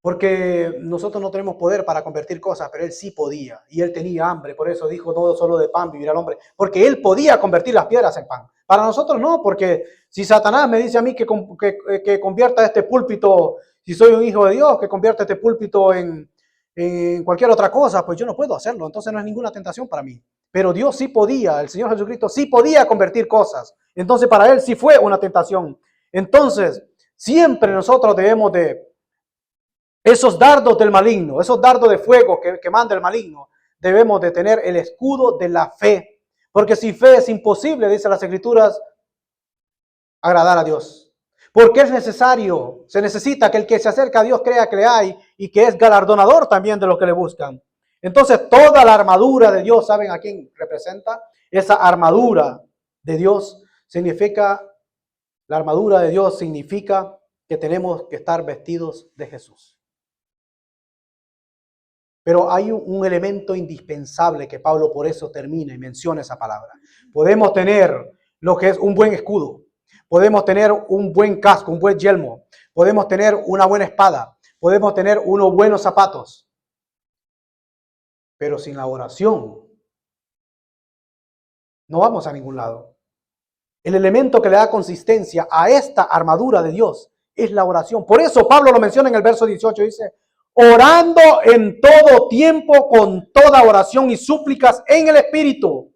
Porque nosotros no tenemos poder para convertir cosas, pero Él sí podía. Y Él tenía hambre, por eso dijo, no solo de pan vivirá el hombre. Porque Él podía convertir las piedras en pan. Para nosotros no, porque si Satanás me dice a mí que convierta este púlpito, si soy un hijo de Dios, que convierta este púlpito en cualquier otra cosa, pues yo no puedo hacerlo. Entonces no es ninguna tentación para mí. Pero Dios sí podía, el Señor Jesucristo sí podía convertir cosas. Entonces para Él sí fue una tentación. Entonces, siempre nosotros debemos de esos dardos del maligno, esos dardos de fuego que manda el maligno, debemos de tener el escudo de la fe. Porque sin fe es imposible, dice las Escrituras, agradar a Dios. Porque es necesario, se necesita que el que se acerca a Dios crea que le hay y que es galardonador también de los que le buscan. Entonces toda la armadura de Dios, ¿saben a quién representa? Esa armadura de Dios significa, la armadura de Dios significa que tenemos que estar vestidos de Jesús. Pero hay un elemento indispensable que Pablo por eso termina y menciona esa palabra. Podemos tener lo que es un buen escudo, podemos tener un buen casco, un buen yelmo, podemos tener una buena espada, podemos tener unos buenos zapatos, pero sin la oración no vamos a ningún lado. El elemento que le da consistencia a esta armadura de Dios es la oración. Por eso Pablo lo menciona en el verso 18, dice, orando en todo tiempo con toda oración y súplicas en el Espíritu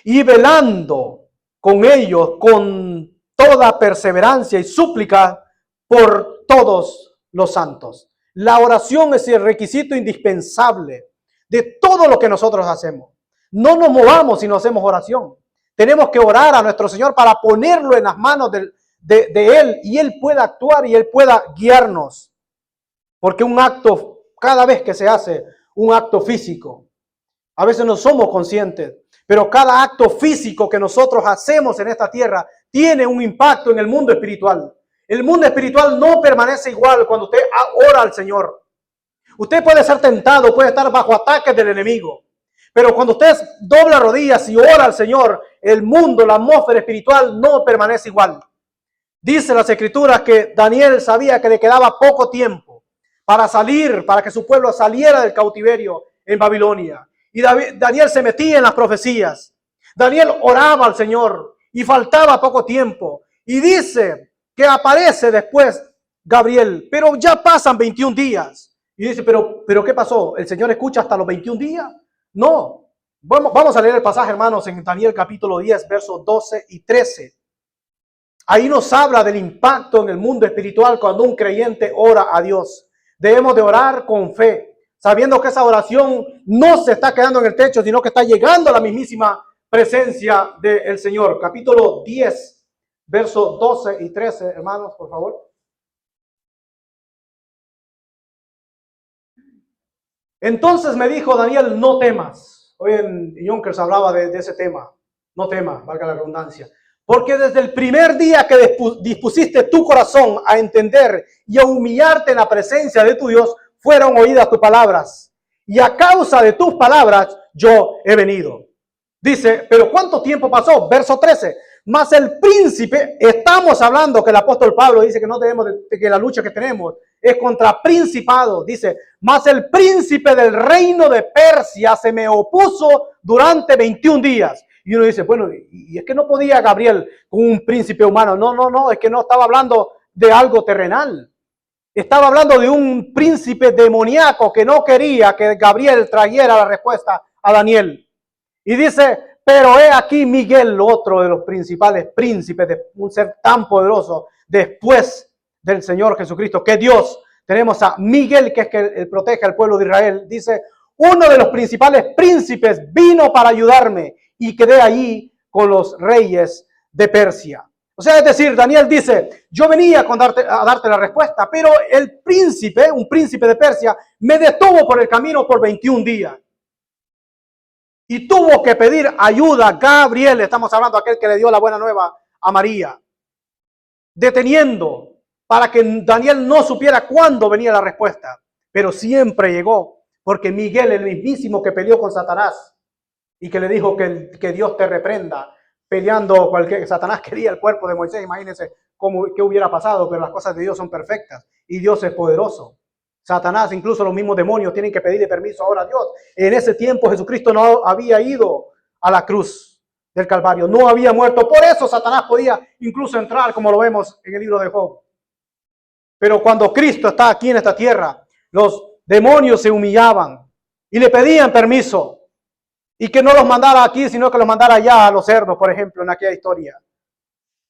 y velando con ellos con toda perseverancia y súplica por todos los santos. La oración es el requisito indispensable de todo lo que nosotros hacemos. No nos movamos si no hacemos oración. Tenemos que orar a nuestro Señor para ponerlo en las manos de Él y Él pueda actuar y Él pueda guiarnos. Porque un acto, cada vez que se hace un acto físico, a veces no somos conscientes, pero cada acto físico que nosotros hacemos en esta tierra tiene un impacto en el mundo espiritual. El mundo espiritual no permanece igual cuando usted ora al Señor. Usted puede ser tentado, puede estar bajo ataques del enemigo, pero cuando usted dobla rodillas y ora al Señor, el mundo, la atmósfera espiritual no permanece igual. Dice las Escrituras que Daniel sabía que le quedaba poco tiempo para salir, para que su pueblo saliera del cautiverio en Babilonia. Y Daniel se metía en las profecías. Daniel oraba al Señor y faltaba poco tiempo. Y dice que aparece después Gabriel, pero ya pasan 21 días. Y dice, pero ¿qué pasó? ¿El Señor escucha hasta los 21 días? No. Vamos a leer el pasaje, hermanos, en Daniel capítulo 10, versos 12 y 13. Ahí nos habla del impacto en el mundo espiritual cuando un creyente ora a Dios. Debemos de orar con fe, sabiendo que esa oración no se está quedando en el techo, sino que está llegando a la mismísima presencia del Señor. Capítulo 10, versos 12 y 13, hermanos, por favor. Entonces me dijo Daniel, no temas. Hoy en Yonkers hablaba de ese tema. No temas, valga la redundancia. Porque desde el primer día que dispusiste tu corazón a entender y a humillarte en la presencia de tu Dios, fueron oídas tus palabras. Y a causa de tus palabras, yo he venido. Dice, pero ¿cuánto tiempo pasó? Verso 13. Mas el príncipe, estamos hablando que el apóstol Pablo dice que no debemos, que la lucha que tenemos es contra principados. Dice, mas el príncipe del reino de Persia se me opuso durante 21 días. Y uno dice, bueno, y es que no podía Gabriel con un príncipe humano. No, es que no estaba hablando de algo terrenal. Estaba hablando de un príncipe demoníaco que no quería que Gabriel trajera la respuesta a Daniel. Y dice, pero he aquí Miguel, otro de los principales príncipes, de un ser tan poderoso después del Señor Jesucristo, que Dios. Tenemos a Miguel, que es que él protege al pueblo de Israel. Dice, uno de los principales príncipes vino para ayudarme y quedé allí con los reyes de Persia. O sea, es decir, Daniel dice, yo venía a darte la respuesta, pero el príncipe, un príncipe de Persia, me detuvo por el camino por 21 días. Y tuvo que pedir ayuda a Gabriel, estamos hablando de aquel que le dio la buena nueva a María, deteniendo para que Daniel no supiera cuándo venía la respuesta, pero siempre llegó, porque Miguel, el mismísimo que peleó con Satanás y que le dijo que Dios te reprenda, peleando, Satanás quería el cuerpo de Moisés, imagínense qué hubiera pasado, pero las cosas de Dios son perfectas y Dios es poderoso. Satanás, incluso los mismos demonios tienen que pedirle permiso ahora a Dios. En ese tiempo Jesucristo no había ido a la cruz del Calvario, no había muerto, por eso Satanás podía incluso entrar, como lo vemos en el libro de Job. Pero cuando Cristo está aquí en esta tierra, los demonios se humillaban y le pedían permiso. Y que no los mandara aquí, sino que los mandara allá a los cerdos, por ejemplo, en aquella historia.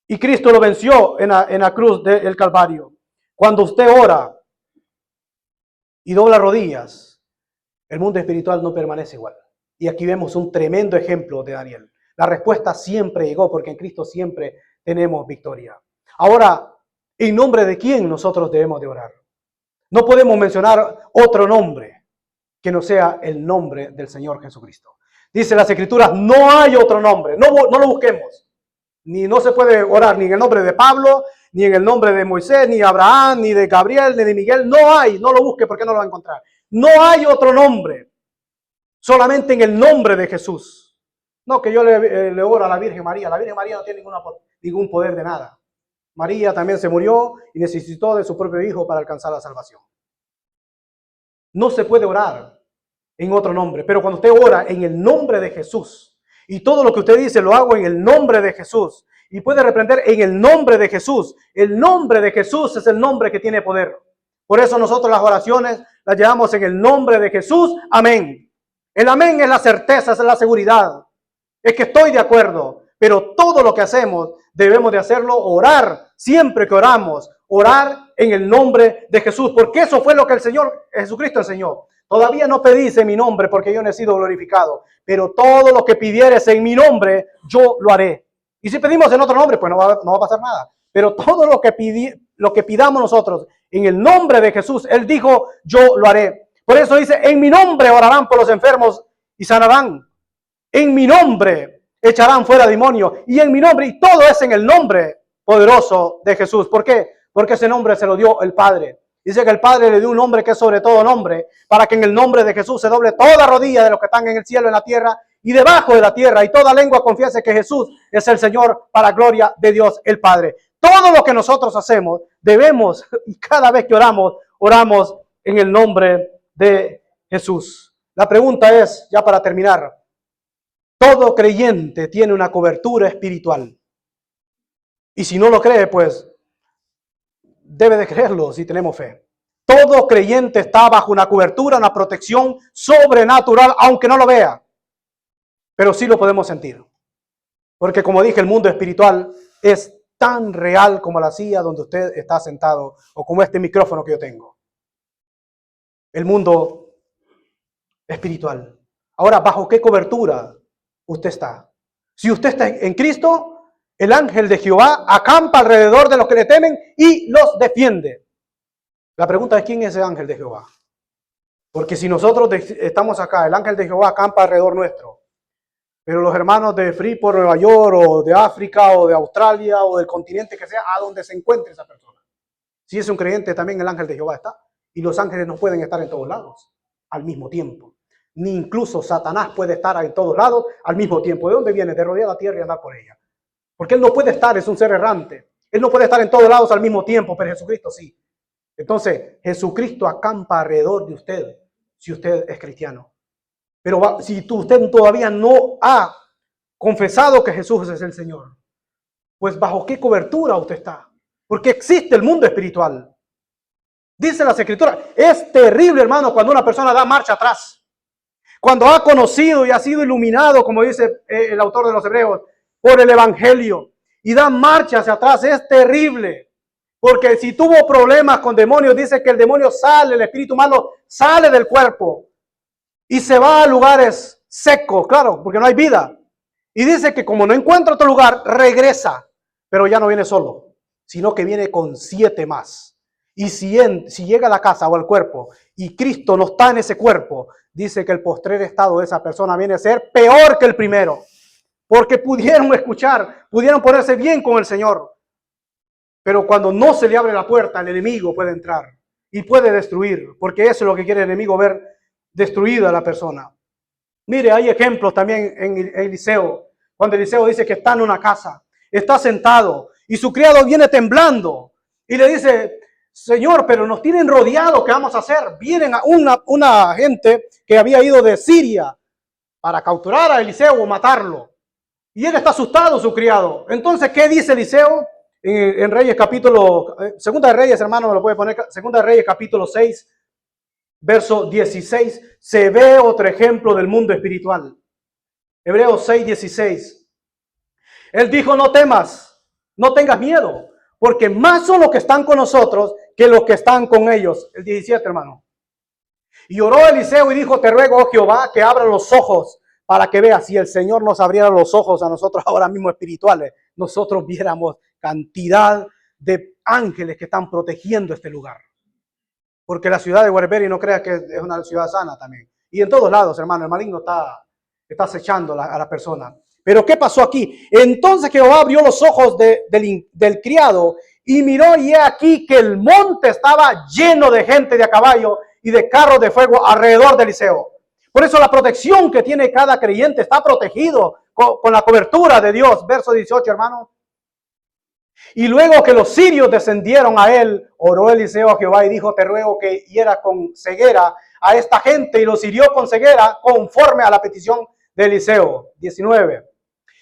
Y Cristo lo venció en la cruz del Calvario. Cuando usted ora y dobla rodillas, el mundo espiritual no permanece igual. Y aquí vemos un tremendo ejemplo de Daniel. La respuesta siempre llegó, porque en Cristo siempre tenemos victoria. Ahora, ¿en nombre de quién nosotros debemos de orar? No podemos mencionar otro nombre que no sea el nombre del Señor Jesucristo. Dice las Escrituras, no hay otro nombre, no lo busquemos. No se puede orar ni en el nombre de Pablo, ni en el nombre de Moisés, ni de Abraham, ni de Gabriel, ni de Miguel. No lo busque porque no lo va a encontrar. No hay otro nombre, solamente en el nombre de Jesús. No, que yo le oro a la Virgen María. La Virgen María no tiene ningún poder de nada. María también se murió y necesitó de su propio hijo para alcanzar la salvación. No se puede orar en otro nombre, pero cuando usted ora en el nombre de Jesús, y todo lo que usted dice lo hago en el nombre de Jesús, y puede reprender en el nombre de Jesús. El nombre de Jesús es el nombre que tiene poder. Por eso nosotros las oraciones las llevamos en el nombre de Jesús. Amén. El amén es la certeza, es la seguridad. Es que estoy de acuerdo, pero todo lo que hacemos debemos de hacerlo, orar, siempre que oramos, orar en el nombre de Jesús, porque eso fue lo que el Señor Jesucristo enseñó. Todavía no pedís en mi nombre porque yo no he sido glorificado, pero todo lo que pidieres en mi nombre, yo lo haré. Y si pedimos en otro nombre, pues no va a pasar nada. Pero todo lo que pidamos nosotros en el nombre de Jesús, Él dijo, yo lo haré. Por eso dice, en mi nombre orarán por los enfermos y sanarán. En mi nombre echarán fuera demonios. Y en mi nombre, y todo es en el nombre poderoso de Jesús. ¿Por qué? Porque ese nombre se lo dio el Padre. Dice que el Padre le dio un nombre que es sobre todo nombre, para que en el nombre de Jesús se doble toda rodilla de los que están en el cielo, en la tierra y debajo de la tierra, y toda lengua confiese que Jesús es el Señor, para gloria de Dios el Padre. Todo lo que nosotros hacemos, debemos, y cada vez que oramos, oramos en el nombre de Jesús. La pregunta es, ya para terminar, todo creyente tiene una cobertura espiritual. Y si no lo cree, pues debe de creerlo si tenemos fe. Todo creyente está bajo una cobertura, una protección sobrenatural, aunque no lo vea. Pero sí lo podemos sentir. Porque como dije, el mundo espiritual es tan real como la silla donde usted está sentado o como este micrófono que yo tengo. El mundo espiritual. Ahora, ¿bajo qué cobertura usted está? Si usted está en Cristo, el ángel de Jehová acampa alrededor de los que le temen y los defiende. La pregunta es, ¿quién es ese ángel de Jehová? Porque si nosotros estamos acá, el ángel de Jehová acampa alrededor nuestro. Pero los hermanos de Freeport, Nueva York, o de África, o de Australia, o del continente que sea, a donde se encuentre esa persona. Si es un creyente, también el ángel de Jehová está. Y los ángeles no pueden estar en todos lados al mismo tiempo. Ni incluso Satanás puede estar en todos lados al mismo tiempo. ¿De dónde viene? De rodear la tierra y andar por ella. Porque Él no puede estar, es un ser errante. Él no puede estar en todos lados al mismo tiempo, pero Jesucristo sí. Entonces, Jesucristo acampa alrededor de usted, si usted es cristiano. Pero si usted todavía no ha confesado que Jesús es el Señor, pues ¿bajo qué cobertura usted está? Porque existe el mundo espiritual. Dice las Escrituras. Es terrible, hermano, cuando una persona da marcha atrás. Cuando ha conocido y ha sido iluminado, como dice el autor de los Hebreos, por el Evangelio y da marcha hacia atrás. Es terrible. Porque si tuvo problemas con demonios, dice que el demonio sale, el espíritu malo sale del cuerpo y se va a lugares secos, claro, porque no hay vida. Y dice que como no encuentra otro lugar, regresa, pero ya no viene solo, sino que viene con 7 más. Y si llega a la casa o al cuerpo y Cristo no está en ese cuerpo, dice que el postrer estado de esa persona viene a ser peor que el primero. Porque pudieron escuchar, pudieron ponerse bien con el Señor. Pero cuando no se le abre la puerta, el enemigo puede entrar y puede destruir. Porque eso es lo que quiere el enemigo, ver destruida a la persona. Mire, hay ejemplos también en Eliseo. Cuando Eliseo dice que está en una casa, está sentado y su criado viene temblando y le dice: Señor, pero nos tienen rodeados, ¿qué vamos a hacer? Vienen a una gente que había ido de Siria para capturar a Eliseo o matarlo. Y él está asustado, su criado. Entonces, ¿qué dice Eliseo? En Reyes capítulo, Segunda de Reyes, hermano, me lo puede poner, Segunda de Reyes capítulo 6, verso 16, se ve otro ejemplo del mundo espiritual. Hebreos 6, 16. Él dijo: no temas, no tengas miedo, porque más son los que están con nosotros que los que están con ellos. El 17, hermano. Y oró Eliseo y dijo: te ruego, oh Jehová, que abra los ojos para que veas. Si el Señor nos abriera los ojos a nosotros ahora mismo espirituales, nosotros viéramos cantidad de ángeles que están protegiendo este lugar. Porque la ciudad de Waterbury, no creas que es una ciudad sana también. Y en todos lados, hermano, el maligno está acechando a la persona. Pero ¿qué pasó aquí? Entonces Jehová abrió los ojos del criado y miró, y he aquí que el monte estaba lleno de gente de a caballo y de carros de fuego alrededor de Eliseo. Por eso la protección que tiene cada creyente está protegido con la cobertura de Dios. Verso 18, hermano. Y luego que los sirios descendieron a él, oró Eliseo a Jehová y dijo: te ruego que hiera con ceguera a esta gente, y los hirió con ceguera conforme a la petición de Eliseo. 19.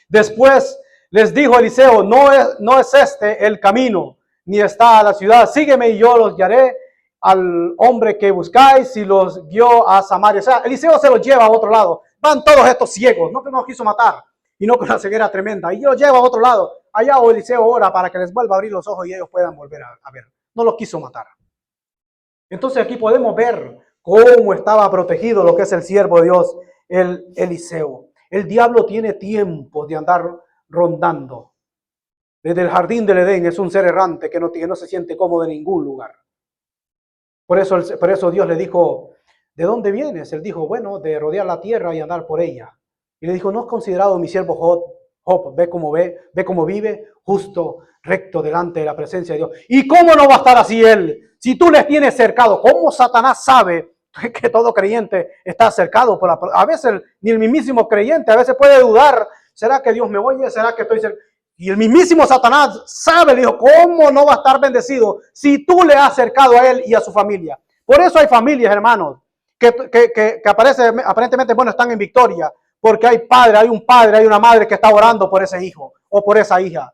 Después les dijo Eliseo: no es este el camino, ni está a la ciudad. Sígueme y yo los guiaré al hombre que buscáis. Y los guió a Samaria. O sea, Eliseo se los lleva a otro lado. Van todos estos ciegos, no que nos quiso matar, y no con la ceguera tremenda. Y los lleva a otro lado. Allá Eliseo ora para que les vuelva a abrir los ojos y ellos puedan volver a ver. No los quiso matar. Entonces aquí podemos ver cómo estaba protegido lo que es el siervo de Dios, el Eliseo. El diablo tiene tiempo de andar rondando. Desde el jardín del Edén es un ser errante que no se siente cómodo en ningún lugar. Por eso Dios le dijo: ¿de dónde vienes? Él dijo: bueno, de rodear la tierra y andar por ella. Y le dijo: ¿no has considerado mi siervo Job? Ve cómo vive, justo, recto delante de la presencia de Dios. ¿Y cómo no va a estar así él? Si tú les tienes cercado, ¿cómo Satanás sabe que todo creyente está cercado? A veces ni el mismísimo creyente a veces puede dudar: ¿será que Dios me oye? ¿Será que estoy cerca? Y el mismísimo Satanás sabe, le dijo: ¿cómo no va a estar bendecido si tú le has acercado a él y a su familia? Por eso hay familias, hermanos, que aparentemente, bueno, están en victoria, porque hay un padre, hay una madre que está orando por ese hijo o por esa hija.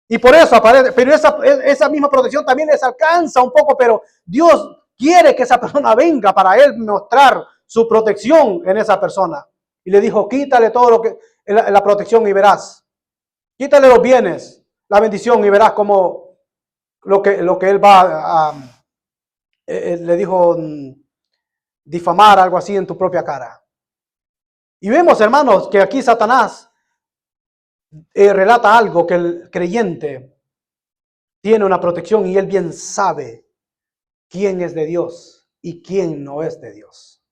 Y por eso aparece, pero esa misma protección también les alcanza un poco, pero Dios quiere que esa persona venga para él mostrar su protección en esa persona. Y le dijo: quítale todo la protección y verás. Quítale los bienes, la bendición, y verás como lo que él va a, le dijo, difamar, algo así, en tu propia cara. Y vemos, hermanos, que aquí Satanás relata algo, que el creyente tiene una protección y él bien sabe quién es de Dios y quién no es de Dios.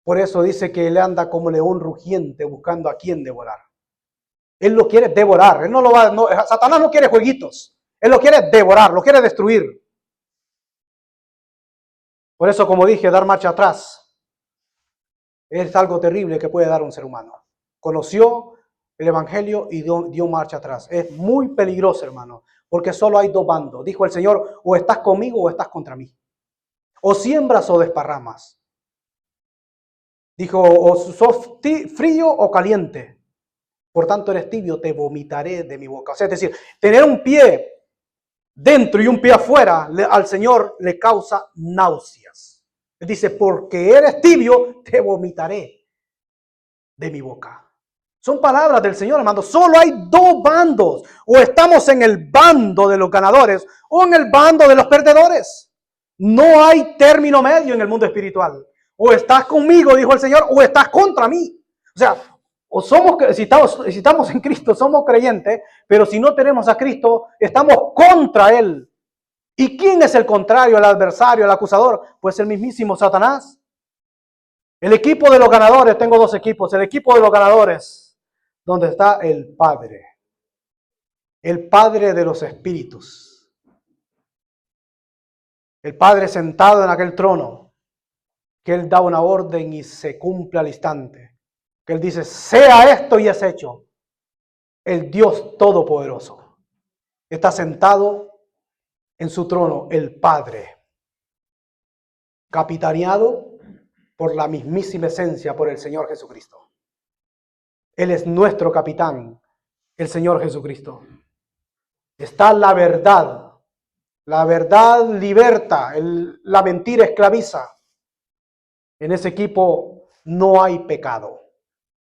Por eso dice que él anda como león rugiente buscando a quien devorar. Él lo quiere devorar. Satanás no quiere jueguitos. Él lo quiere devorar, lo quiere destruir. Por eso, como dije, dar marcha atrás es algo terrible que puede dar un ser humano. Conoció el Evangelio y dio marcha atrás. Es muy peligroso, hermano, porque solo hay dos bandos. Dijo el Señor: o estás conmigo o estás contra mí. O siembras o desparramas. Dijo: o sos frío o caliente. Por tanto eres tibio, te vomitaré de mi boca. O sea, es decir, tener un pie dentro y un pie afuera, al Señor le causa náuseas. Él dice, porque eres tibio, te vomitaré de mi boca. Son palabras del Señor, hermano. Solo hay dos bandos. O estamos en el bando de los ganadores o en el bando de los perdedores. No hay término medio en el mundo espiritual. O estás conmigo, dijo el Señor, o estás contra mí. O sea, o somos, si estamos en Cristo, somos creyentes, pero si no tenemos a Cristo, estamos contra Él. ¿Y quién es el contrario, el adversario, el acusador? Pues el mismísimo Satanás. El equipo de los ganadores, tengo dos equipos. El equipo de los ganadores, donde está el Padre de los espíritus. El Padre sentado en aquel trono, que Él da una orden y se cumple al instante. Que Él dice, sea esto y es hecho. El Dios Todopoderoso está sentado en su trono, el Padre, capitaneado por la mismísima esencia, por el Señor Jesucristo. Él es nuestro capitán, el Señor Jesucristo. Está la verdad. La verdad liberta, la mentira esclaviza. En ese equipo no hay pecado.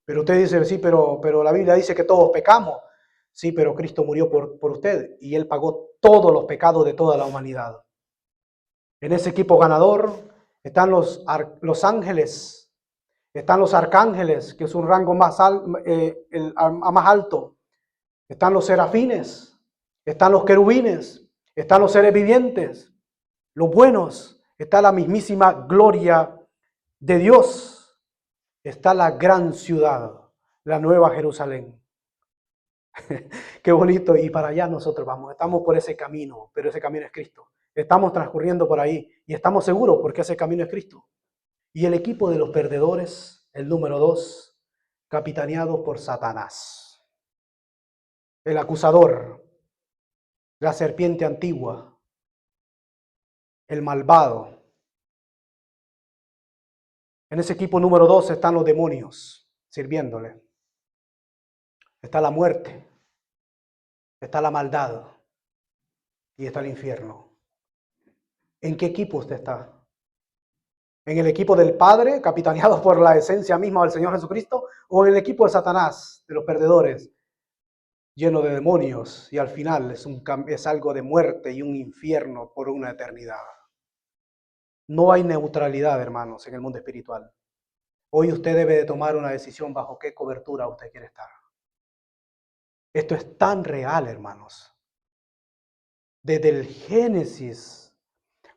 Pero usted dice, sí, pero la Biblia dice que todos pecamos. Sí, pero Cristo murió por usted y Él pagó todos los pecados de toda la humanidad. En ese equipo ganador están los ángeles. Están los arcángeles, que es un rango más alto. Están los serafines. Están los querubines. Están los seres vivientes. Los buenos. Está la mismísima gloria de Dios. Está la gran ciudad, la nueva Jerusalén. Qué bonito. Y para allá nosotros vamos. Estamos por ese camino, pero ese camino es Cristo. Estamos transcurriendo por ahí y estamos seguros porque ese camino es Cristo. Y el equipo de los perdedores, el número 2, capitaneado por Satanás. El acusador, la serpiente antigua, el malvado. En ese equipo número 2 están los demonios sirviéndole. Está la muerte, está la maldad y está el infierno. ¿En qué equipo usted está? ¿En el equipo del Padre, capitaneado por la esencia misma del Señor Jesucristo? ¿O en el equipo de Satanás, de los perdedores, lleno de demonios? Y al final es algo de muerte y un infierno por una eternidad. No hay neutralidad, hermanos, en el mundo espiritual. Hoy usted debe de tomar una decisión bajo qué cobertura usted quiere estar. Esto es tan real, hermanos. Desde el Génesis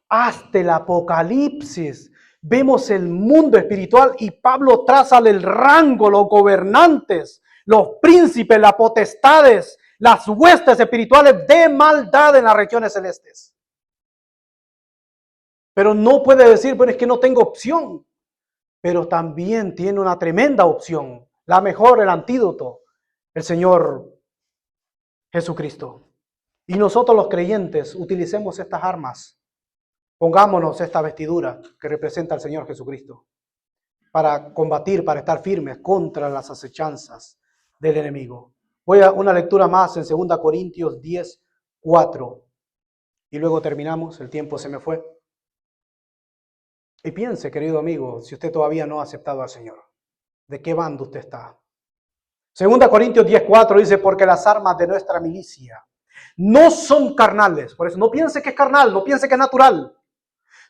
hasta el Apocalipsis, vemos el mundo espiritual y Pablo traza el rango, los gobernantes, los príncipes, las potestades, las huestes espirituales de maldad en las regiones celestes. Pero no puede decir, bueno, es que no tengo opción. Pero también tiene una tremenda opción, la mejor, el antídoto, el Señor Jesucristo. Y nosotros los creyentes utilicemos estas armas. Pongámonos esta vestidura que representa al Señor Jesucristo para combatir, para estar firmes contra las acechanzas del enemigo. Voy a una lectura más en 2 Corintios 10:4 y luego terminamos, el tiempo se me fue. Y piense, querido amigo, si usted todavía no ha aceptado al Señor, ¿de qué bando usted está? 2 Corintios 10:4 dice, porque las armas de nuestra milicia no son carnales. Por eso no piense que es carnal, no piense que es natural,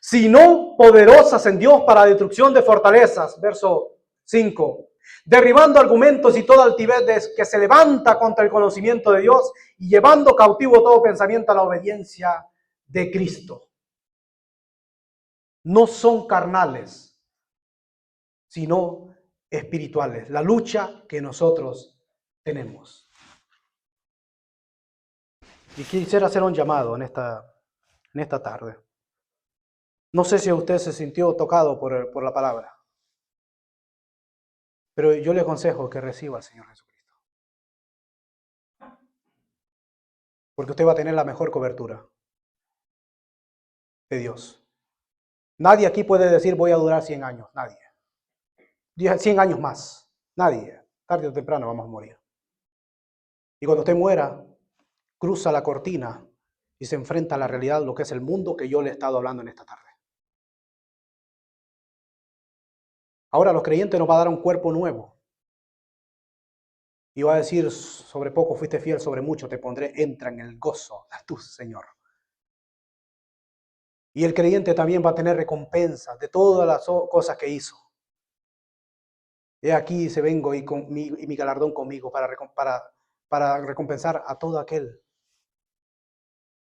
sino poderosas en Dios para destrucción de fortalezas. Verso 5. Derribando argumentos y toda altivez que se levanta contra el conocimiento de Dios y llevando cautivo todo pensamiento a la obediencia de Cristo. No son carnales, sino espirituales. La lucha que nosotros tenemos. Y quisiera hacer un llamado en esta tarde. No sé si usted se sintió tocado por la palabra, pero yo le aconsejo que reciba al Señor Jesucristo. Porque usted va a tener la mejor cobertura de Dios. Nadie aquí puede decir voy a durar 100 años, nadie. 100 años más, nadie. Tarde o temprano vamos a morir. Y cuando usted muera, cruza la cortina y y se enfrenta a la realidad de lo que es el mundo que yo le he estado hablando en esta tarde. Ahora los creyentes nos va a dar un cuerpo nuevo. Y va a decir, sobre poco fuiste fiel, sobre mucho te pondré, entra en el gozo de tu Señor. Y el creyente también va a tener recompensa de todas las cosas que hizo. He aquí se vengo y mi galardón conmigo para recompensar a todo aquel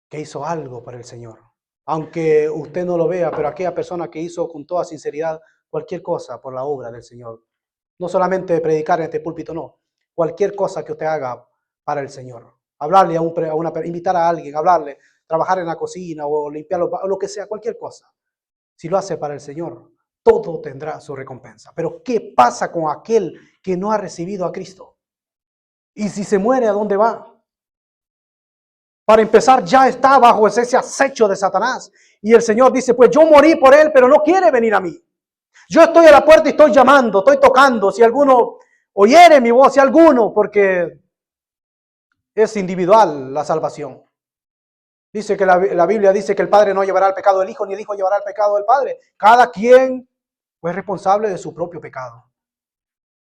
que hizo algo para el Señor. Aunque usted no lo vea, pero aquella persona que hizo con toda sinceridad cualquier cosa por la obra del Señor. No solamente predicar en este púlpito, no. Cualquier cosa que usted haga para el Señor. Hablarle invitar a alguien, hablarle, trabajar en la cocina o limpiar o lo que sea, cualquier cosa. Si lo hace para el Señor, todo tendrá su recompensa. Pero ¿qué pasa con aquel que no ha recibido a Cristo? Y si se muere, ¿a dónde va? Para empezar, ya está bajo ese acecho de Satanás. Y el Señor dice, pues yo morí por él, pero no quiere venir a mí. Yo estoy a la puerta y estoy llamando, estoy tocando. Si alguno oyere mi voz, si alguno, porque es individual la salvación. Dice que la Biblia dice que el Padre no llevará el pecado del Hijo, ni el Hijo llevará el pecado del Padre. Cada quien es responsable de su propio pecado.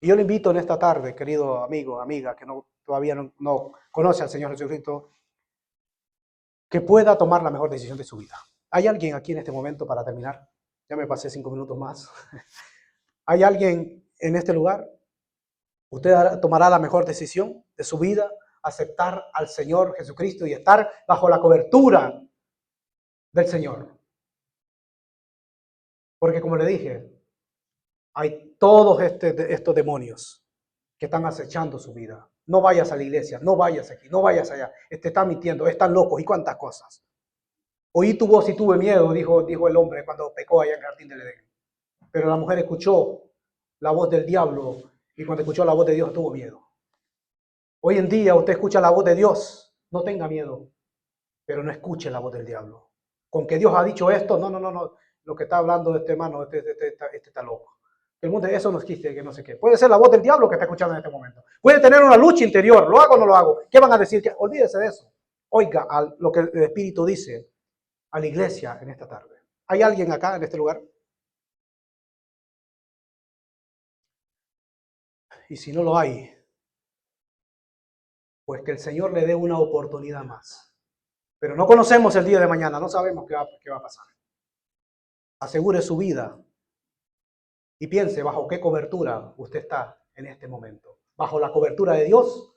Y yo le invito en esta tarde, querido amigo, amiga, que todavía no conoce al Señor Jesucristo, que pueda tomar la mejor decisión de su vida. ¿Hay alguien aquí en este momento para terminar? Ya me pasé 5 minutos más. ¿Hay alguien en este lugar? Usted tomará la mejor decisión de su vida, aceptar al Señor Jesucristo y estar bajo la cobertura del Señor. Porque como le dije, hay todos estos demonios que están acechando su vida. No vayas a la iglesia, no vayas aquí, no vayas allá. Te están mintiendo, están locos y cuántas cosas. Oí tu voz y tuve miedo, dijo el hombre cuando pecó allá en el jardín del Edén. Pero la mujer escuchó la voz del diablo y cuando escuchó la voz de Dios tuvo miedo. Hoy en día usted escucha la voz de Dios, no tenga miedo, pero no escuche la voz del diablo. Con que Dios ha dicho esto, no. Lo que está hablando este hermano, este está loco. El mundo, eso no existe, que no sé qué. Puede ser la voz del diablo que está escuchando en este momento. Puede tener una lucha interior, ¿lo hago o no lo hago? ¿Qué van a decir? Olvídese de eso. Oiga lo que el Espíritu dice a la iglesia en esta tarde. ¿Hay alguien acá en este lugar? Y si no lo hay, pues que el Señor le dé una oportunidad más. Pero no conocemos el día de mañana, no sabemos qué va a pasar. Asegure su vida y piense bajo qué cobertura usted está en este momento. ¿Bajo la cobertura de Dios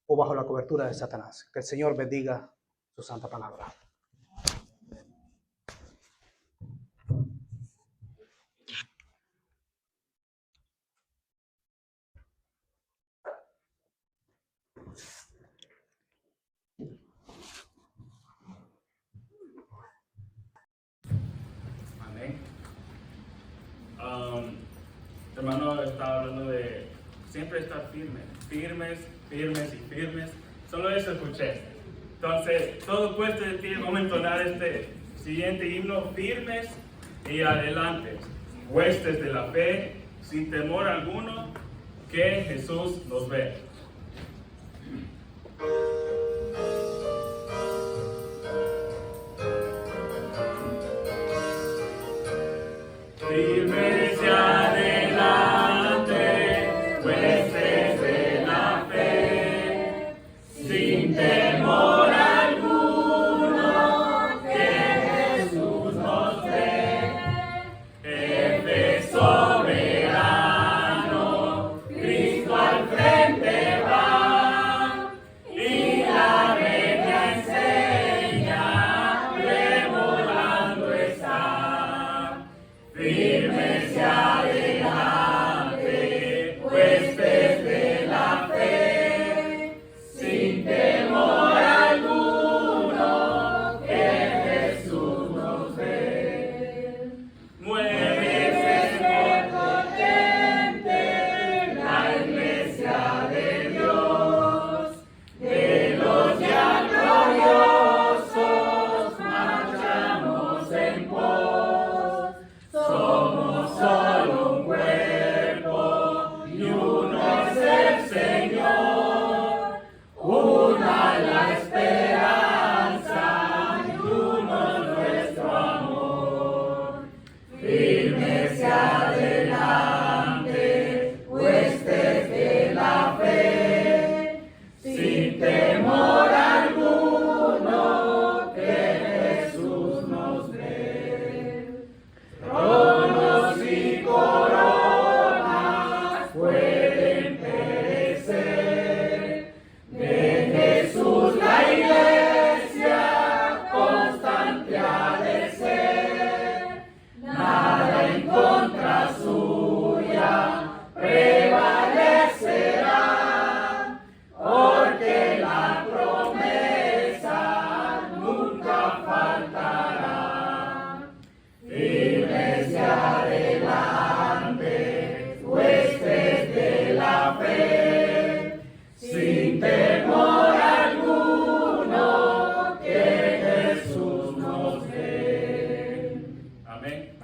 o bajo la cobertura de Satanás? Que el Señor bendiga su santa palabra. Amén. Hermano está hablando de siempre estar firmes. Solo eso escuché. Entonces, todo puesto de ti, vamos a entonar este siguiente himno, firmes y adelante. Huestes de la fe, sin temor alguno, que Jesús nos ve. Firmes y adelante, huestes de la fe, sin temor alguno, que Jesús nos ve. Jefe soberano, Cristo al frente va, y la media enseña, revolando está. Firme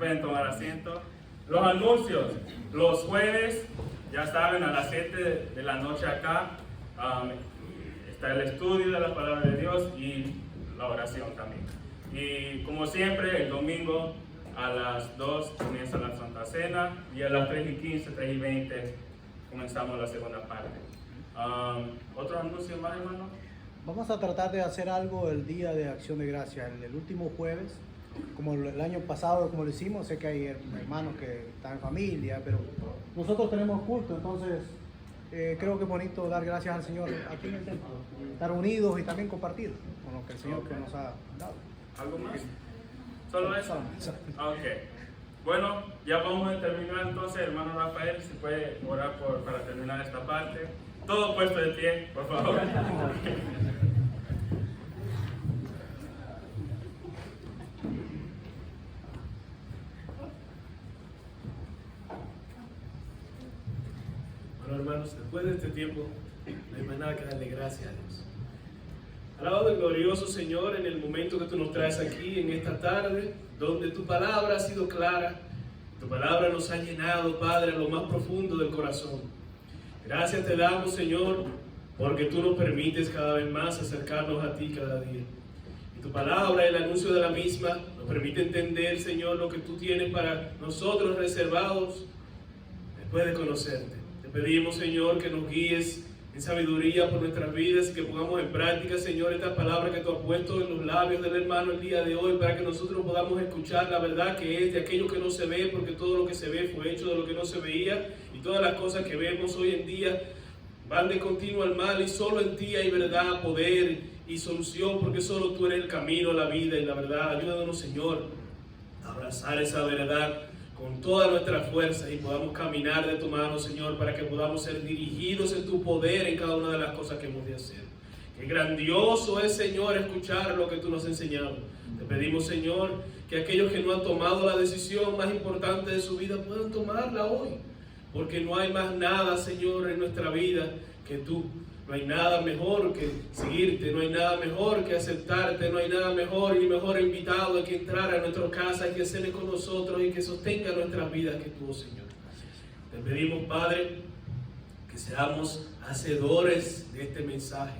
pueden tomar asiento. Los anuncios, los jueves, ya saben, a las 7 de la noche acá, está el estudio de la palabra de Dios y la oración también. Y como siempre, el domingo a las 2 comienza la Santa Cena y a las 3:15, 3:20 comenzamos la segunda parte. ¿Otro anuncio más, hermano? Vamos a tratar de hacer algo el día de Acción de Gracias, el último jueves, como el año pasado, como lo hicimos. Sé que hay hermanos que están en familia, pero nosotros tenemos culto, entonces creo que es bonito dar gracias al Señor aquí en el templo, estar unidos y también compartir con lo que el Señor que nos ha dado. ¿Algo más? ¿Solo eso? Ok. Bueno, ya vamos a terminar entonces, hermano Rafael, si puede orar para terminar esta parte. Todo puesto de pie, por favor. Bueno, hermanos, después de este tiempo, no hay más nada que darle gracias a Dios. Alabado y glorioso Señor, en el momento que tú nos traes aquí, en esta tarde, donde tu palabra ha sido clara, tu palabra nos ha llenado, Padre, a lo más profundo del corazón. Gracias te damos, Señor, porque tú nos permites cada vez más acercarnos a ti cada día. Y tu palabra, el anuncio de la misma, nos permite entender, Señor, lo que tú tienes para nosotros reservados después de conocerte. Te pedimos, Señor, que nos guíes en sabiduría por nuestras vidas y que pongamos en práctica, Señor, esta palabra que tú has puesto en los labios del hermano el día de hoy, para que nosotros podamos escuchar la verdad que es de aquello que no se ve, porque todo lo que se ve fue hecho de lo que no se veía, y todas las cosas que vemos hoy en día van de continuo al mal, y solo en ti hay verdad, poder y solución, porque solo tú eres el camino, la vida y la verdad. Ayúdanos, Señor, a abrazar esa verdad con toda nuestra fuerza y podamos caminar de tu mano, Señor, para que podamos ser dirigidos en tu poder en cada una de las cosas que hemos de hacer. Qué grandioso es, Señor, escuchar lo que tú nos has enseñado. Te pedimos, Señor, que aquellos que no han tomado la decisión más importante de su vida puedan tomarla hoy, porque no hay más nada, Señor, en nuestra vida que tú. No hay nada mejor que seguirte, no hay nada mejor que aceptarte, no hay nada mejor y mejor invitado que entrar a nuestra casa y que cene con nosotros y que sostenga nuestras vidas que tú, Señor. Te pedimos, Padre, que seamos hacedores de este mensaje,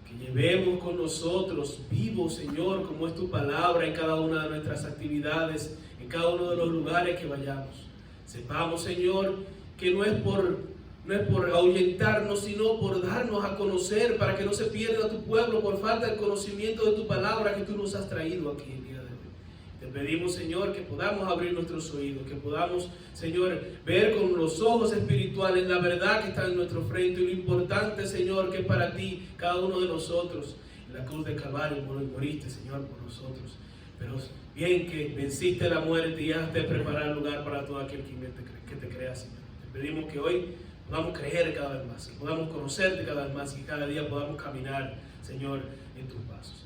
que llevemos con nosotros vivo, Señor, como es tu palabra en cada una de nuestras actividades, en cada uno de los lugares que vayamos. Sepamos, Señor, que no es por ahuyentarnos, sino por darnos a conocer, para que no se pierda tu pueblo por falta del conocimiento de tu palabra que tú nos has traído aquí el día de hoy. Te pedimos, Señor, que podamos abrir nuestros oídos, que podamos, Señor, ver con los ojos espirituales la verdad que está en nuestro frente y lo importante, Señor, que es para ti cada uno de nosotros. En la cruz de Calvario moriste, Señor, por nosotros. Pero bien que venciste la muerte y has de preparar lugar para todo aquel que te crea, Señor. Te pedimos que hoy podamos creer cada vez más, que podamos conocerte cada vez más y que cada día podamos caminar, Señor, en tus pasos.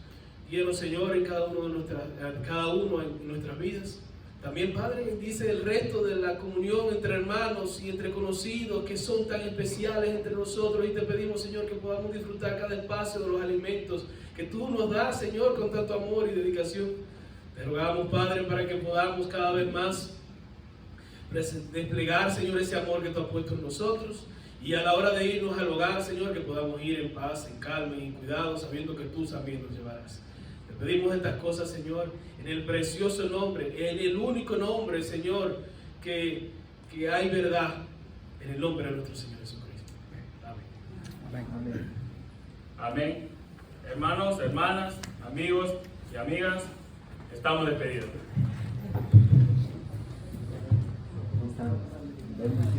Guíanos, Señor, en cada uno en nuestras vidas. También, Padre, dice el resto de la comunión entre hermanos y entre conocidos que son tan especiales entre nosotros, y te pedimos, Señor, que podamos disfrutar cada espacio de los alimentos que tú nos das, Señor, con tanto amor y dedicación. Te rogamos, Padre, para que podamos cada vez más desplegar, Señor, ese amor que tú has puesto en nosotros, y a la hora de irnos al hogar, Señor, que podamos ir en paz, en calma y en cuidado, sabiendo que tú también nos llevarás. Te pedimos estas cosas, Señor, en el precioso nombre, en el único nombre, Señor, que hay verdad, en el nombre de nuestro Señor Jesucristo. Amén. Amén. Amén. Hermanos, hermanas, amigos y amigas, estamos despedidos.